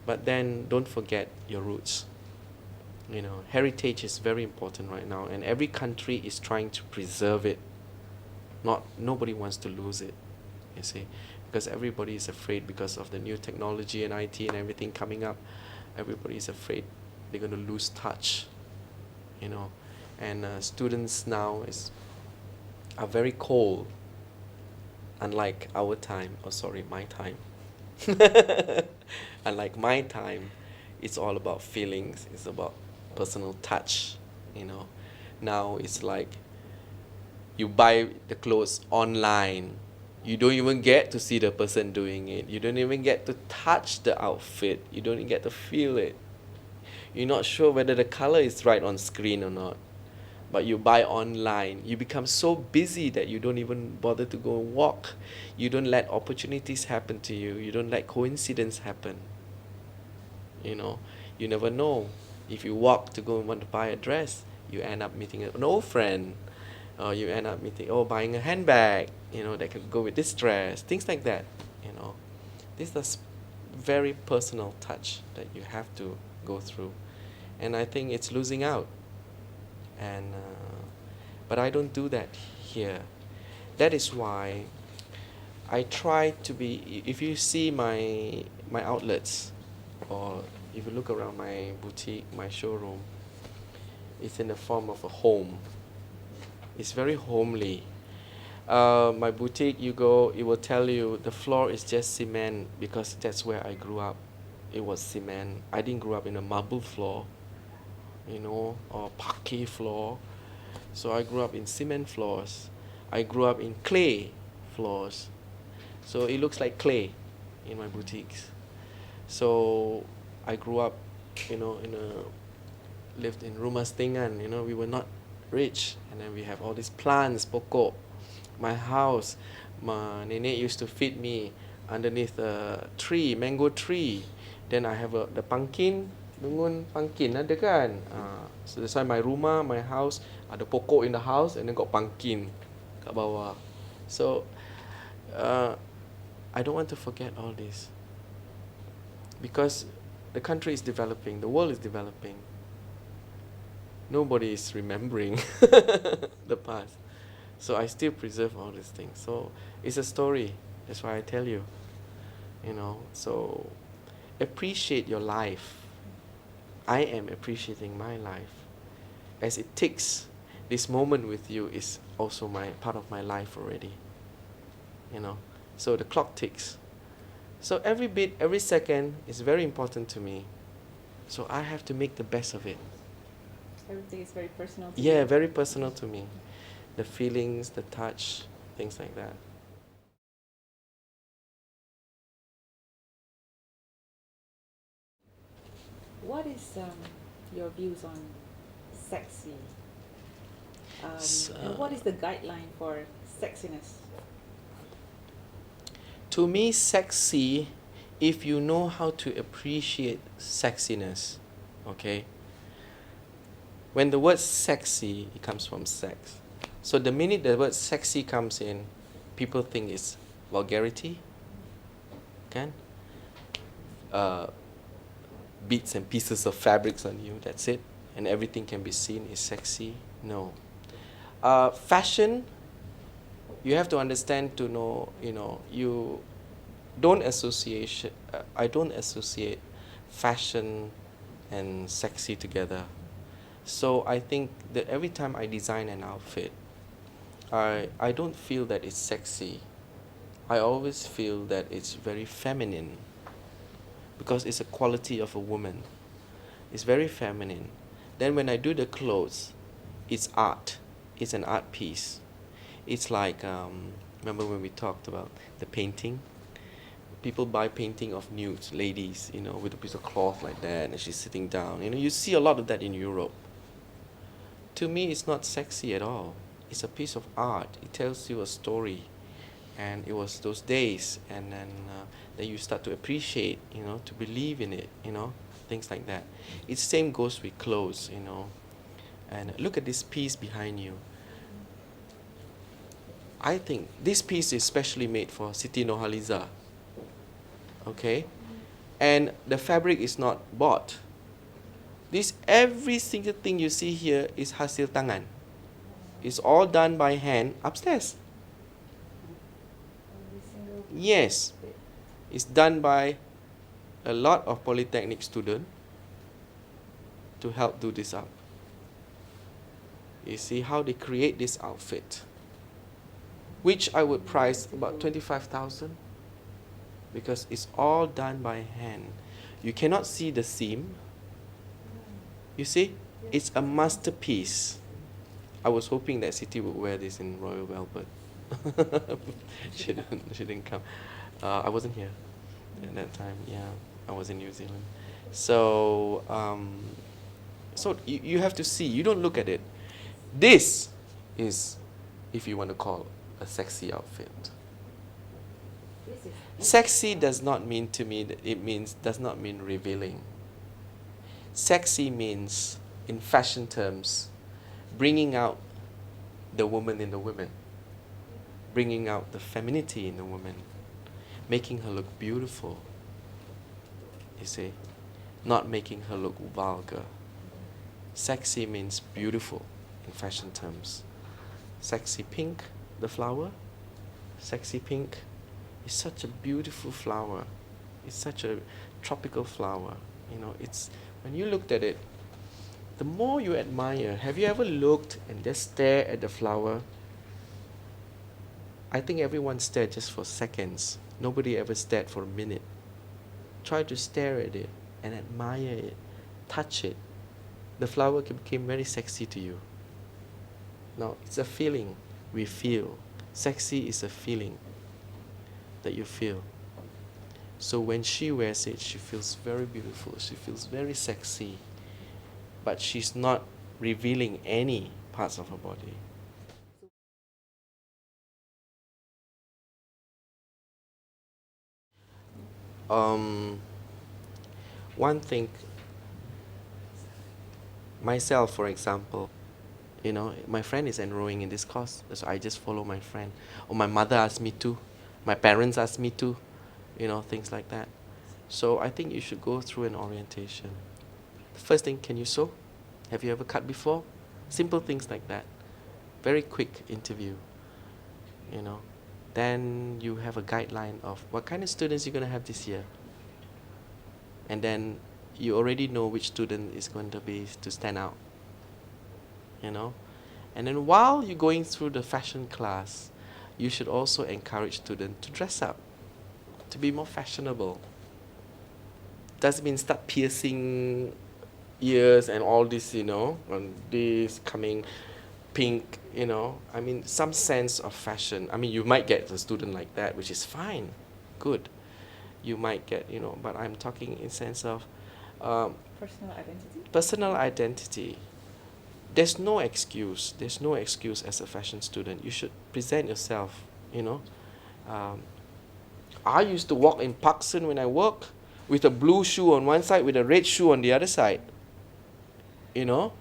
but then don't forget your roots. Heritage is very important right now, and every country is trying to preserve it. Nobody wants to lose it, you see, because everybody is afraid because of the new technology and IT and everything coming up. Everybody is afraid they're going to lose touch, and students now are very cold, unlike our time, my time. Unlike my time, it's all about feelings, it's about personal touch. Now it's like you buy the clothes online, you don't even get to see the person doing it, you don't even get to touch the outfit, you don't even get to feel it. You're not sure whether the color is right on screen or not, but you buy online. You become so busy that you don't even bother to go and walk. You don't let opportunities happen to you. You don't let coincidence happen. You never know. If you walk to go and want to buy a dress, you end up meeting an old friend, or you end up buying a handbag, that can go with this dress, things like that. This is very personal touch that you have to go through, and I think it's losing out. And but I don't do that here. That is why I try to be. If you see my outlets, or if you look around my boutique, my showroom, it's in the form of a home. It's very homely. My boutique, you go, it will tell you the floor is just cement because that's where I grew up. It was cement. I didn't grow up in a marble floor, or parquet floor. So I grew up in cement floors. I grew up in clay floors. So it looks like clay in my boutiques. So I grew up, lived in rumah setingan. We were not rich, and then we have all these plants, pokok. My house, my nenek used to feed me underneath a tree, mango tree. Then I have the pumpkin, bangun pumpkin ada kan. So that's why my rumah, my house, ada pokok in the house, and then got pumpkin kat bawah. So I don't want to forget all this, because the country is developing, the world is developing. Nobody is remembering the past. So I still preserve all these things. So it's a story. That's why I tell you. So appreciate your life. I am appreciating my life. As it ticks, this moment with you is also part of my life already. So the clock ticks. So every bit, every second is very important to me. So I have to make the best of it. Everything is very personal to you. Yeah, very personal to me. The feelings, the touch, things like that. What is your views on sexy? S- And what is the guideline for sexiness? To me, sexy, if you know how to appreciate sexiness, okay? When the word sexy, it comes from sex. So the minute the word sexy comes in, people think it's vulgarity, kan? Bits and pieces of fabrics on you, that's it. And everything can be seen is sexy. No. Fashion, you have to understand to know, you don't associate, I don't associate fashion and sexy together. So I think that every time I design an outfit, I don't feel that it's sexy. I always feel that it's very feminine because it's a quality of a woman. It's very feminine. Then when I do the clothes, it's art. It's an art piece. It's like, remember when we talked about the painting? People buy painting of nudes, ladies, with a piece of cloth like that, and she's sitting down. You see a lot of that in Europe. To me, it's not sexy at all. It's a piece of art. It tells you a story. And it was those days, and then you start to appreciate, to believe in it, things like that. It same goes with clothes, And look at this piece behind you. I think this piece is specially made for Siti Nurhaliza. Okay? And the fabric is not bought. Every single thing you see here is hasil tangan. It's all done by hand upstairs. Yes. It's done by a lot of polytechnic students to help do this up. You see how they create this outfit, which I would price about 25,000 because it's all done by hand. You cannot see the seam. You see? It's a masterpiece. I was hoping that Siti would wear this in Royal Melbourne. She didn't come. I wasn't here at that time. Yeah, I was in New Zealand. So, you have to see. You don't look at it. This is, if you want to call, a sexy outfit. Sexy does not mean to me that does not mean revealing. Sexy means, in fashion terms, bringing out the woman in the woman, bringing out the femininity in the woman, making her look beautiful, you see, not making her look vulgar. Sexy means beautiful in fashion terms. Sexy pink, the flower, sexy pink is such a beautiful flower. It's such a tropical flower. It's when you looked at it, the more you admire. Have you ever looked and just stare at the flower? I think everyone stared just for seconds. Nobody ever stared for a minute. Try to stare at it and admire it, touch it. The flower became very sexy to you. Now, it's a feeling we feel. Sexy is a feeling that you feel. So when she wears it, she feels very beautiful. She feels very sexy. But she's not revealing any parts of her body. One thing, myself, for example, my friend is enrolling in this course, so I just follow my friend. Or my mother asked me to, my parents asked me to, things like that. So I think you should go through an orientation. First thing, can you sew? Have you ever cut before? Simple things like that. Very quick interview, Then you have a guideline of what kind of students you're going to have this year. And then you already know which student is going to stand out, And then while you're going through the fashion class, you should also encourage students to dress up, to be more fashionable. Doesn't mean start piercing ears and all this, and this coming pink, some sense of fashion. You might get a student like that, which is fine, good. You might get, but I'm talking in sense of Personal identity? personal identity. there's no excuse. There's no excuse as a fashion student. You should present yourself, you know. Um, I used to walk in Parkson when I work with a blue shoe on one side, with a red shoe on the other side, you know.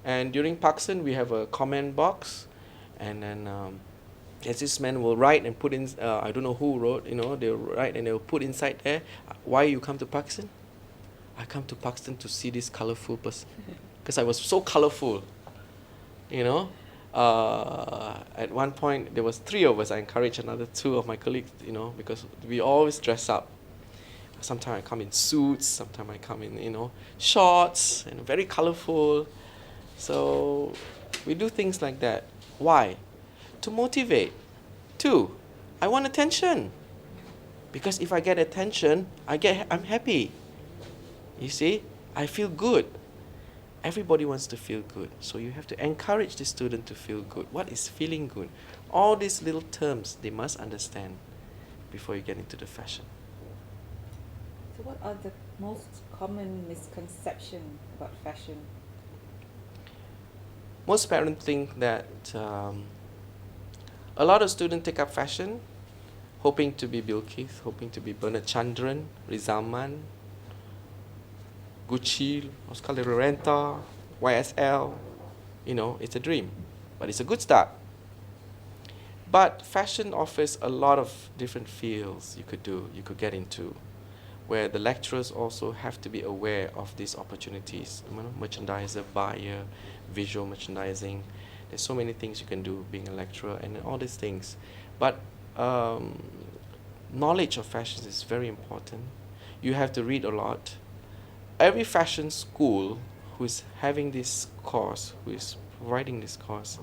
And during Parkson, we have a comment box, and then as this man will write and put in, I don't know who wrote, you know, they'll write and they'll put inside there, why you come to Parkson? I come to Parkson to see this colorful person. Because I was so colorful, you know. At one point, there was 3 of us. I encouraged another 2 of my colleagues, you know, because we always dress up. Sometimes I come in suits, sometimes I come in, you know, shorts, and very colorful. So we do things like that. Why? To motivate. 2, I want attention. Because if I get attention, I'm happy. You see, I feel good. Everybody wants to feel good. So you have to encourage the student to feel good. What is feeling good? All these little terms they must understand before you get into the fashion. So what are the most common misconceptions about fashion? Most parents think that a lot of students take up fashion hoping to be Bill Keith, hoping to be Bernard Chandran, Rizalman, Gucci, Oscar de la Renta, YSL. You know, it's a dream, but it's a good start. But fashion offers a lot of different fields you could get into, where the lecturers also have to be aware of these opportunities. You know, merchandiser, buyer, visual merchandising. There's so many things you can do being a lecturer and all these things. But knowledge of fashion is very important. You have to read a lot. Every fashion school who is having this course, who is providing this course,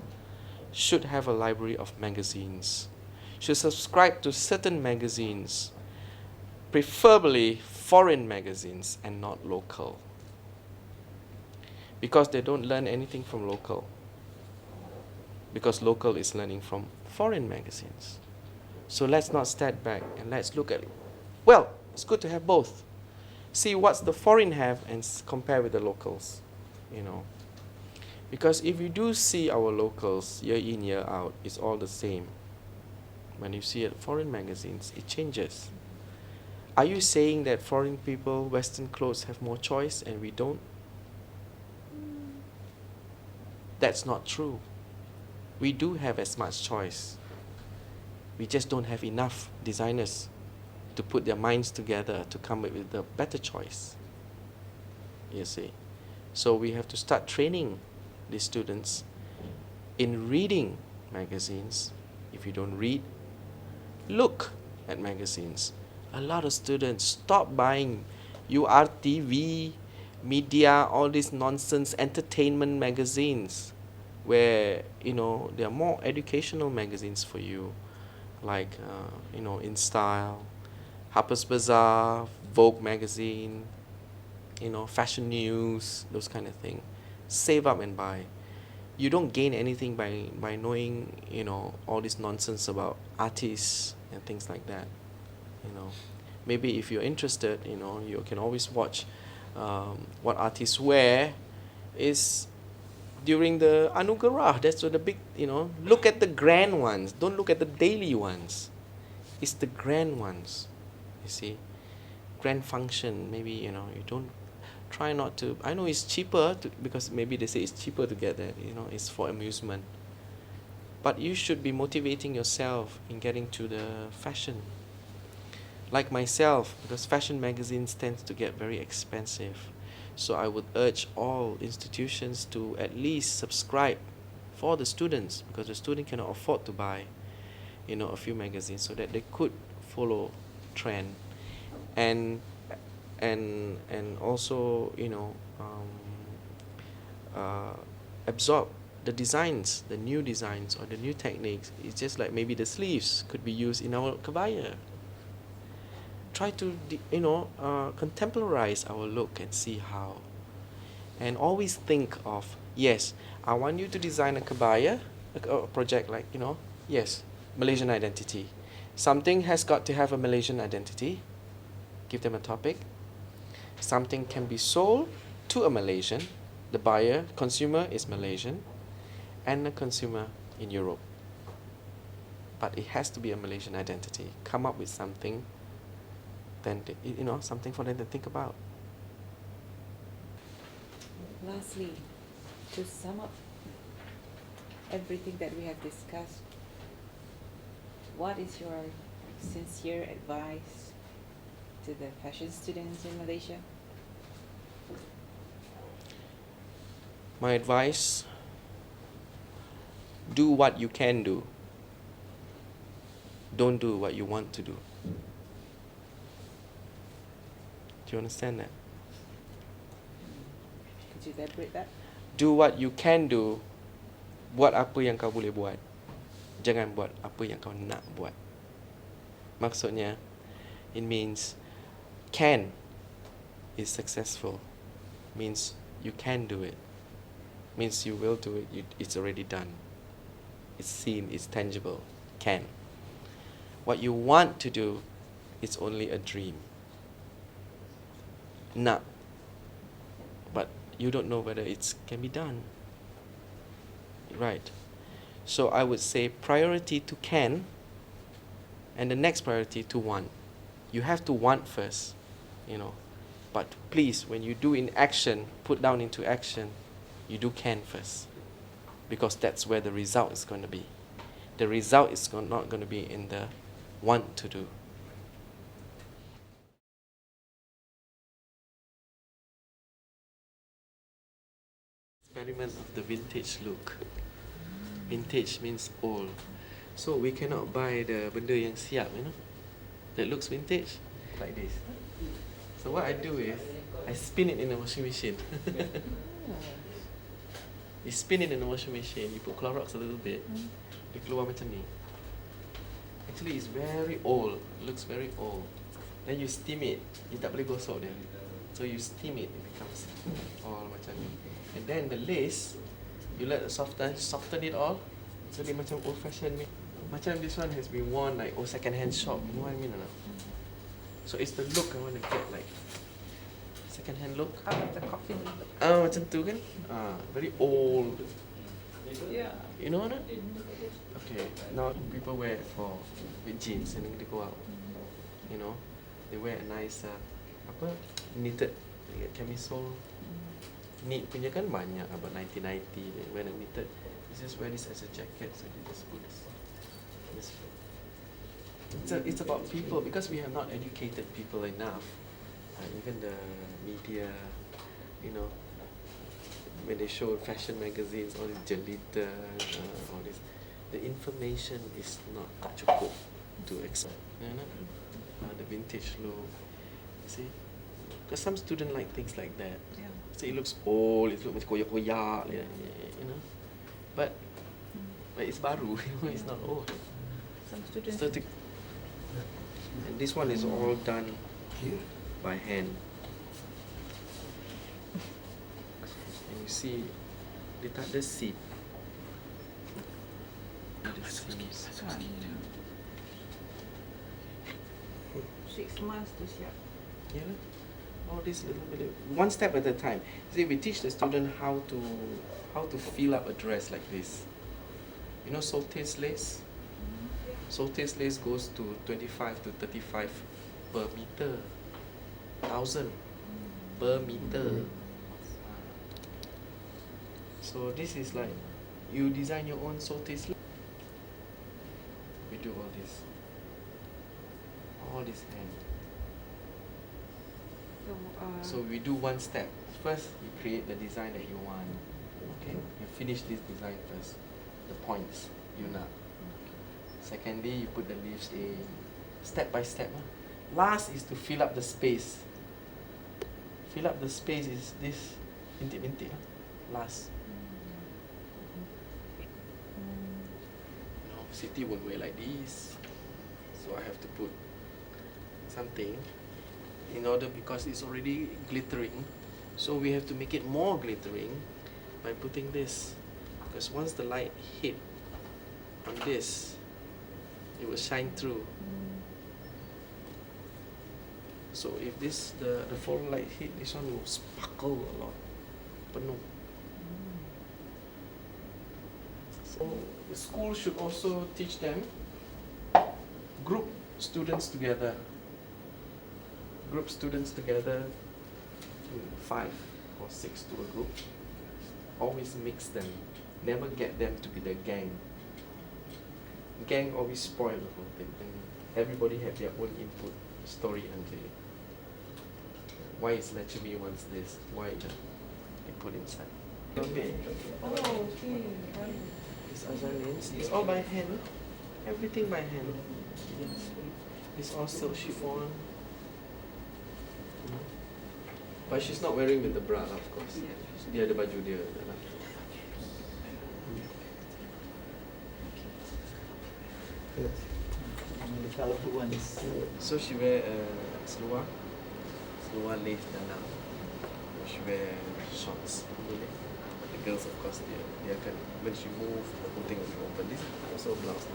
should have a library of magazines, should subscribe to certain magazines, preferably foreign magazines and not local, because they don't learn anything from local, because local is learning from foreign magazines. So let's not step back and let's look at it. Well, it's good to have both. See what's the foreign have and compare with the locals, you know. Because if you do see our locals year in, year out, it's all the same. When you see it foreign magazines, it changes. Are you saying that foreign people, Western clothes have more choice and we don't? That's not true. We do have as much choice. We just don't have enough designers to put their minds together to come up with a better choice. You see. So we have to start training the students in reading magazines. If you don't read, look at magazines. A lot of students stop buying URTV, media, all these nonsense entertainment magazines, where, you know, there are more educational magazines for you, like you know, In Style, Harper's Bazaar, Vogue magazine, you know, Fashion News, those kind of thing. Save up and buy. You don't gain anything by knowing, you know, all this nonsense about artists and things like that. You know, maybe if you're interested, you know, you can always watch what artists wear is during the Anugerah. That's the big, you know, look at the grand ones. Don't look at the daily ones. It's the grand ones. You see, grand function. Maybe, you know, you don't try not to. I know it's cheaper because maybe they say it's cheaper to get that. You know, it's for amusement. But you should be motivating yourself in getting to the fashion. Like myself, because fashion magazines tend to get very expensive. So I would urge all institutions to at least subscribe for the students, because the student cannot afford to buy, you know, a few magazines, so that they could follow trend and also, you know, absorb the designs, the new designs or the new techniques. It's just like maybe the sleeves could be used in our kabaya. Try to, you know, contemporize our look and see how. And always think of, yes, I want you to design a kabaya, a project like, you know, yes, Malaysian identity. Something has got to have a Malaysian identity. Give them a topic. Something can be sold to a Malaysian, The buyer, consumer is Malaysian, and the consumer in Europe. But it has to be a Malaysian identity. Come up with something, then something for them to think about. Lastly, to sum up everything that we have discussed, what is your sincere advice to the fashion students in Malaysia? My advice: do what you can do. Don't do what you want to do. Do you understand that? Could you elaborate that? Do what you can do. Buat apa yang kau boleh buat. Jangan buat apa yang kau nak buat. Maksudnya, it means can is successful. Means you can do it. Means you will do it. It's already done. It's seen, it's tangible. Can. What you want to do is only a dream. Nak. But you don't know whether it can be done. Right. So I would say priority to can, and the next priority to want. You have to want first, But please, when you do in action, put down into action, you do can first. Because that's where the result is going to be. The result is not going to be in the want to do. Experiment of the vintage look. Vintage means old. So we cannot buy the benda yang siap, that looks vintage, like this. So what I do is, I spin it in the washing machine. You spin it in the washing machine, you put Clorox a little bit, dia keluar macam ni. Actually it's very old, looks very old. Then you steam it, you tak boleh gosok dia. So you steam it, it becomes all macam ni. And then the lace, you let it soften it all. So dia macam old fashioned. Macam this one has been worn like second hand shop, you know what I mean or not? So it's the look I want to get, like second hand look. Out of the coffin. Macam tu kan? Very old. Yeah. You know or not? Okay, now people wear it with jeans and then they go out. They wear a nice knitted camisole. Knit punya kan banyak, about 1990. They wear a knitted. You just wear this as a jacket, so you just put this. It's about people, because we have not educated people enough. Even the media, when they show fashion magazines, all these jelita, all this, the information is not cukup to explain. The vintage look, you see, because some students like things like that. Yeah. So it looks old, it looks macam koyak-koyak, but it's baru, it's not old. Some students. And this one is all done by hand. And you see, dia tak ada seat. 6 months to siap. Yeah, all this little bit, one step at a time. See, we teach the student how to fill up a dress like this. Saltese lace. Saltese lace goes to 25 to 35 per meter, 1,000 per meter. So this is like you design your own saltese lace. We do all this hand. So we do one step. First, you create the design that you want. Okay, you finish this design first. The points you know. Secondly, you put the leaves in, step by step. Last is to fill up the space. Fill up the space is this bintik-bintik. Last. Siti won't wear like this, so I have to put something in order, because it's already glittering, so we have to make it more glittering by putting this, because once the light hit on this, it will shine through. So if this the full light hit, this one will sparkle a lot, penuh. The school should also teach them group students together. Group students together, 5 or 6 to a group. Always mix them. Never get them to be the gang. Gang always spoil the whole thing. And everybody have their own input story until why is Lechemi wants this? Why they put inside. Oh, okay. These are names. It's all by hand. Everything by hand. It's all silk chiffon. But she's not wearing with the bra, of course. Dia ada baju dia. The colorful ones. So she wear seluar lace dalam. She wear shorts. The girls, of course, they akan when she move, the whole thing will be open. This is also a blouse.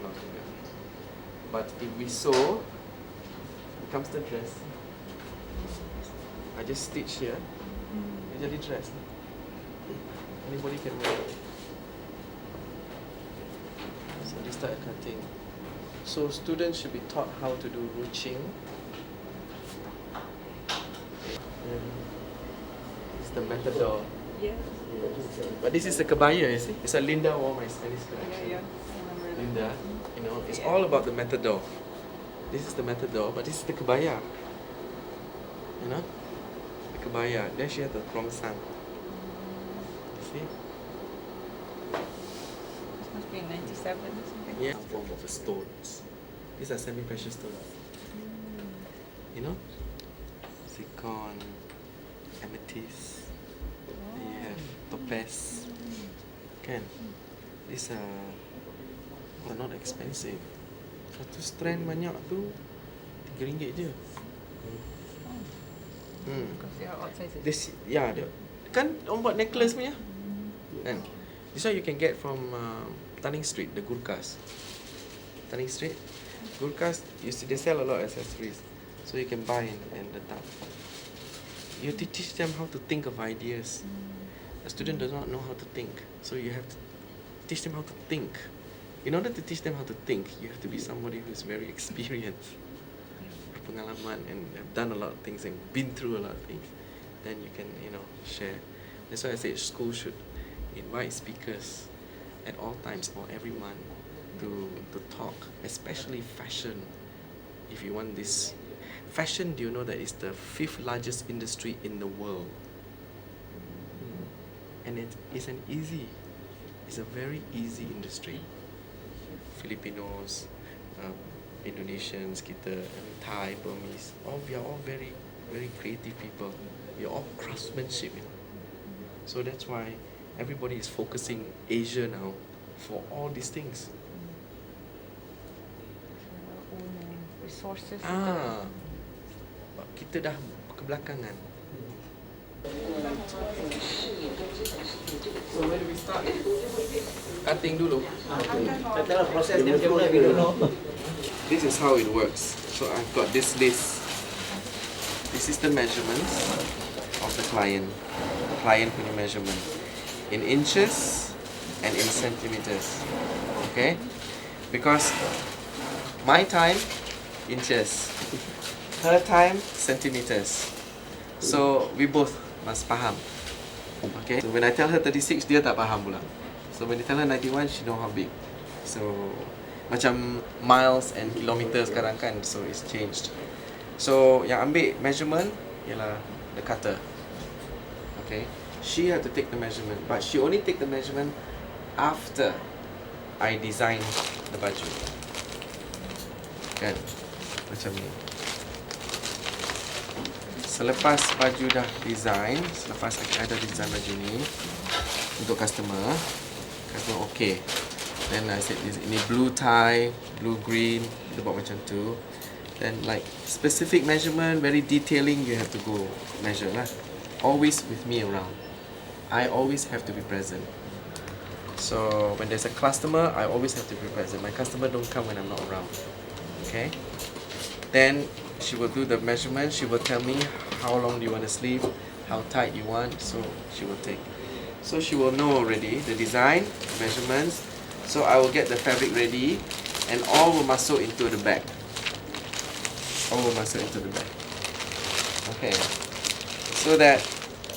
Blouse juga. But if we sew, it comes the dress. I just stitch here. Dia jadi dress. Anybody can wear it. So they start cutting. So students should be taught how to do ruching. And it's the matador. Yes. But this is the kebaya, you see. It's a Linda wore my Spanish collection. Yeah, yeah. Linda, you know, it's all about the matador. This is the matador, but this is the kebaya. You know, the kebaya. Then she had the krongsang. You see? This must be 97 or something. Yeah, form of the stones. These are semi-precious stones. You know, zircon, amethyst. You have topaz. Kan? These are not expensive. Satu strand banyak tu RM3 je. Because they are all sizes. This, yeah, kan orang buat necklace punya. Kan? This one you can get from Tanning Street, the Gurkhas. Tanning Street, Gurkhas, you see they sell a lot of accessories, so you can buy and letak. You have to teach them how to think of ideas. A student does not know how to think, so you have to teach them how to think. In order to teach them how to think, you have to be somebody who's very experienced, berpengalaman, and have done a lot of things and been through a lot of things. Then you can, share. That's why I say school should invite speakers at all times or every month to talk, especially fashion. If you want this fashion, do you know that it's the 5th largest industry in the world? And it's a very easy industry. Filipinos, Indonesians, kita, Thai, Burmese, we are all very, very creative people. We are all craftsmanship. So that's why everybody is focusing Asia now for all these things. Resources. Kita dah kebelakangan. So where do we start? Cutting dulu. Proses dia macam mana kita know. This is how it works. So I've got this list. This is the measurements of the client. Client punya measurement in inches and in centimeters. Okay? Because my time inches, her time centimeters. So we both must faham. Okay? So when I tell her 36, dia tak faham pula. So when I tell her 91, she know how big. So macam miles and kilometers sekarang kan, so it's changed. So yang ambil measurement ialah the cutter. Okay? She had to take the measurement, but she only take the measurement after I design the baju. Kan? Macam ni. Selepas baju dah design, selepas ada design baju ni untuk customer okay. Then I said ini blue tie, blue green, kita buat macam tu. Then like specific measurement, very detailing, you have to go measure lah. Always with me around. I always have to be present. So when there's a customer, I always have to be present. My customer don't come when I'm not around. Okay? Then she will do the measurement. She will tell me how long do you want the sleeve, how tight you want. So she will take. So she will know already the design, measurements. So I will get the fabric ready, and all will masuk into the bag. All will masuk into the bag. Okay. So that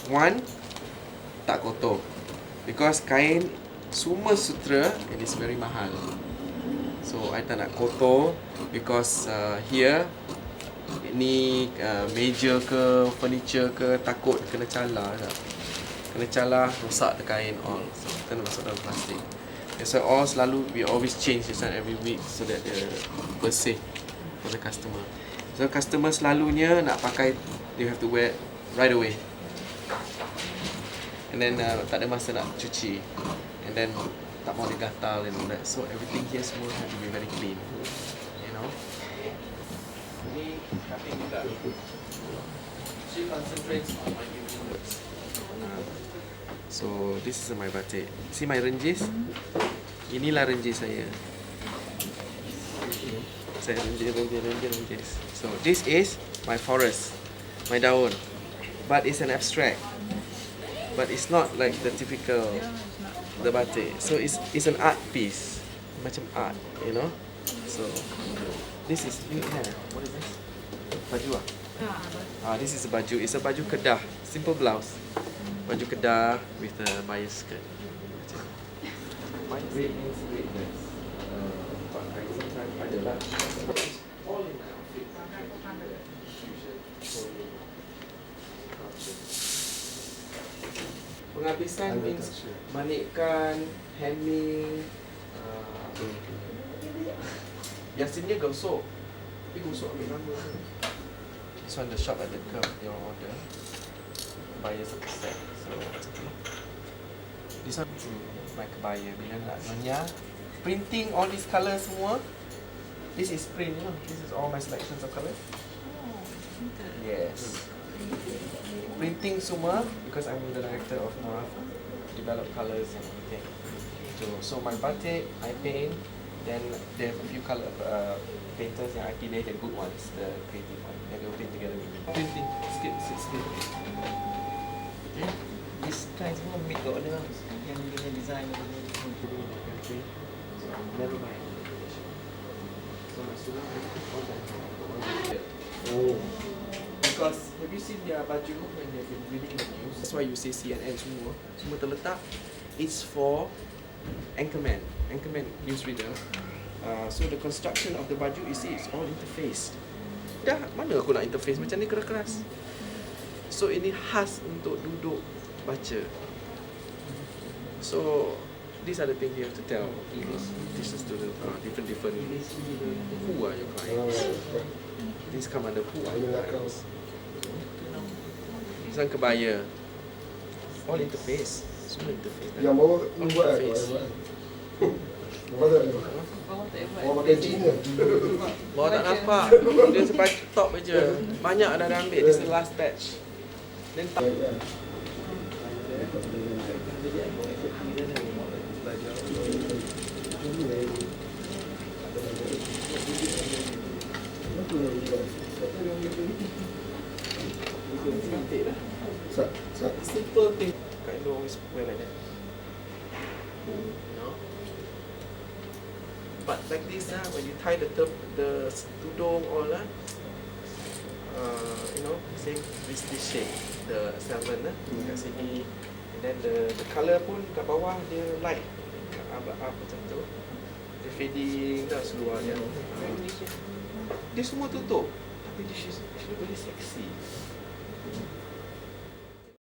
one, tak kotor. Because kain semua sutra, it is very mahal. So I tak nak kotor because here ni meja ke furniture ke takut kena calar tak? Kena calar rosak the kain all. So kita nak masuk dalam plastik. So all selalu we always change this one every week so that bersih for the customer. So customer selalunya nak pakai, you have to wear right away. And then tak ada masa nak cuci. And then tak mau digatal and all that. So everything here semua have to be very clean. You know. Ini cutting juga. She concentrates on my evening works. So this is my batik. See my renjis? Inilah renjis saya. Saya renjis. So this is my forest, my daun. But it's an abstract. But it's not like the typical the batik. So it's an art piece, macam art, you know. So this is what is this? Baju ah? This is a baju. It's a baju Kedah, simple blouse. Baju Kedah with a bias skirt. My great means greatness. But I sometimes find it like all in my outfit. Penghabisan means manikkan, hemming, yang sini gosok. Tapi gosok ambil lama. This one the shop at the curb, your order. Bayar satu set. So it's okay. This one my kebaya. Bila nak Nyonya printing all these colours semua. This is print, you know. This is all my selections of colours. Yes. Printing semua because I'm the director of Moraf, develop colours and everything. So my batik I paint, then they have a few colour painters yang I pilih the good ones, the creative one. Then they will paint together with me. Printing, skip. Okay. This kind semua made to order yang punya design country. So never mind. So my student all that. Oh. Because have you seen their baju when they've been reading the news? That's why you say CNN semua terletak. It's for anchorman newsreader. So the construction of the baju, you see, it's all interfaced. Dah mana aku nak interface macam ni keras-keras. So ini khas untuk duduk baca. So these are the things you have to tell teachers to different who are your clients. These come under who are your clients. This one kebaya. All interface. Semua interface. Yang bawah all ni buat interface. Bawah pakai Cina. Bawah tak nampak. Dia sampai top je. Banyak dah ambil. This is the last batch. Then tak. Simple thing. Kind of always wear like that. You know. But like this when you tie the tudung all you know, same this shape, the salmon kat sini, and then the colour pun kat bawah dia light, up macam tu. Dia fading dah seluar dia. Dia semua tutup, tapi dia she's very sexy.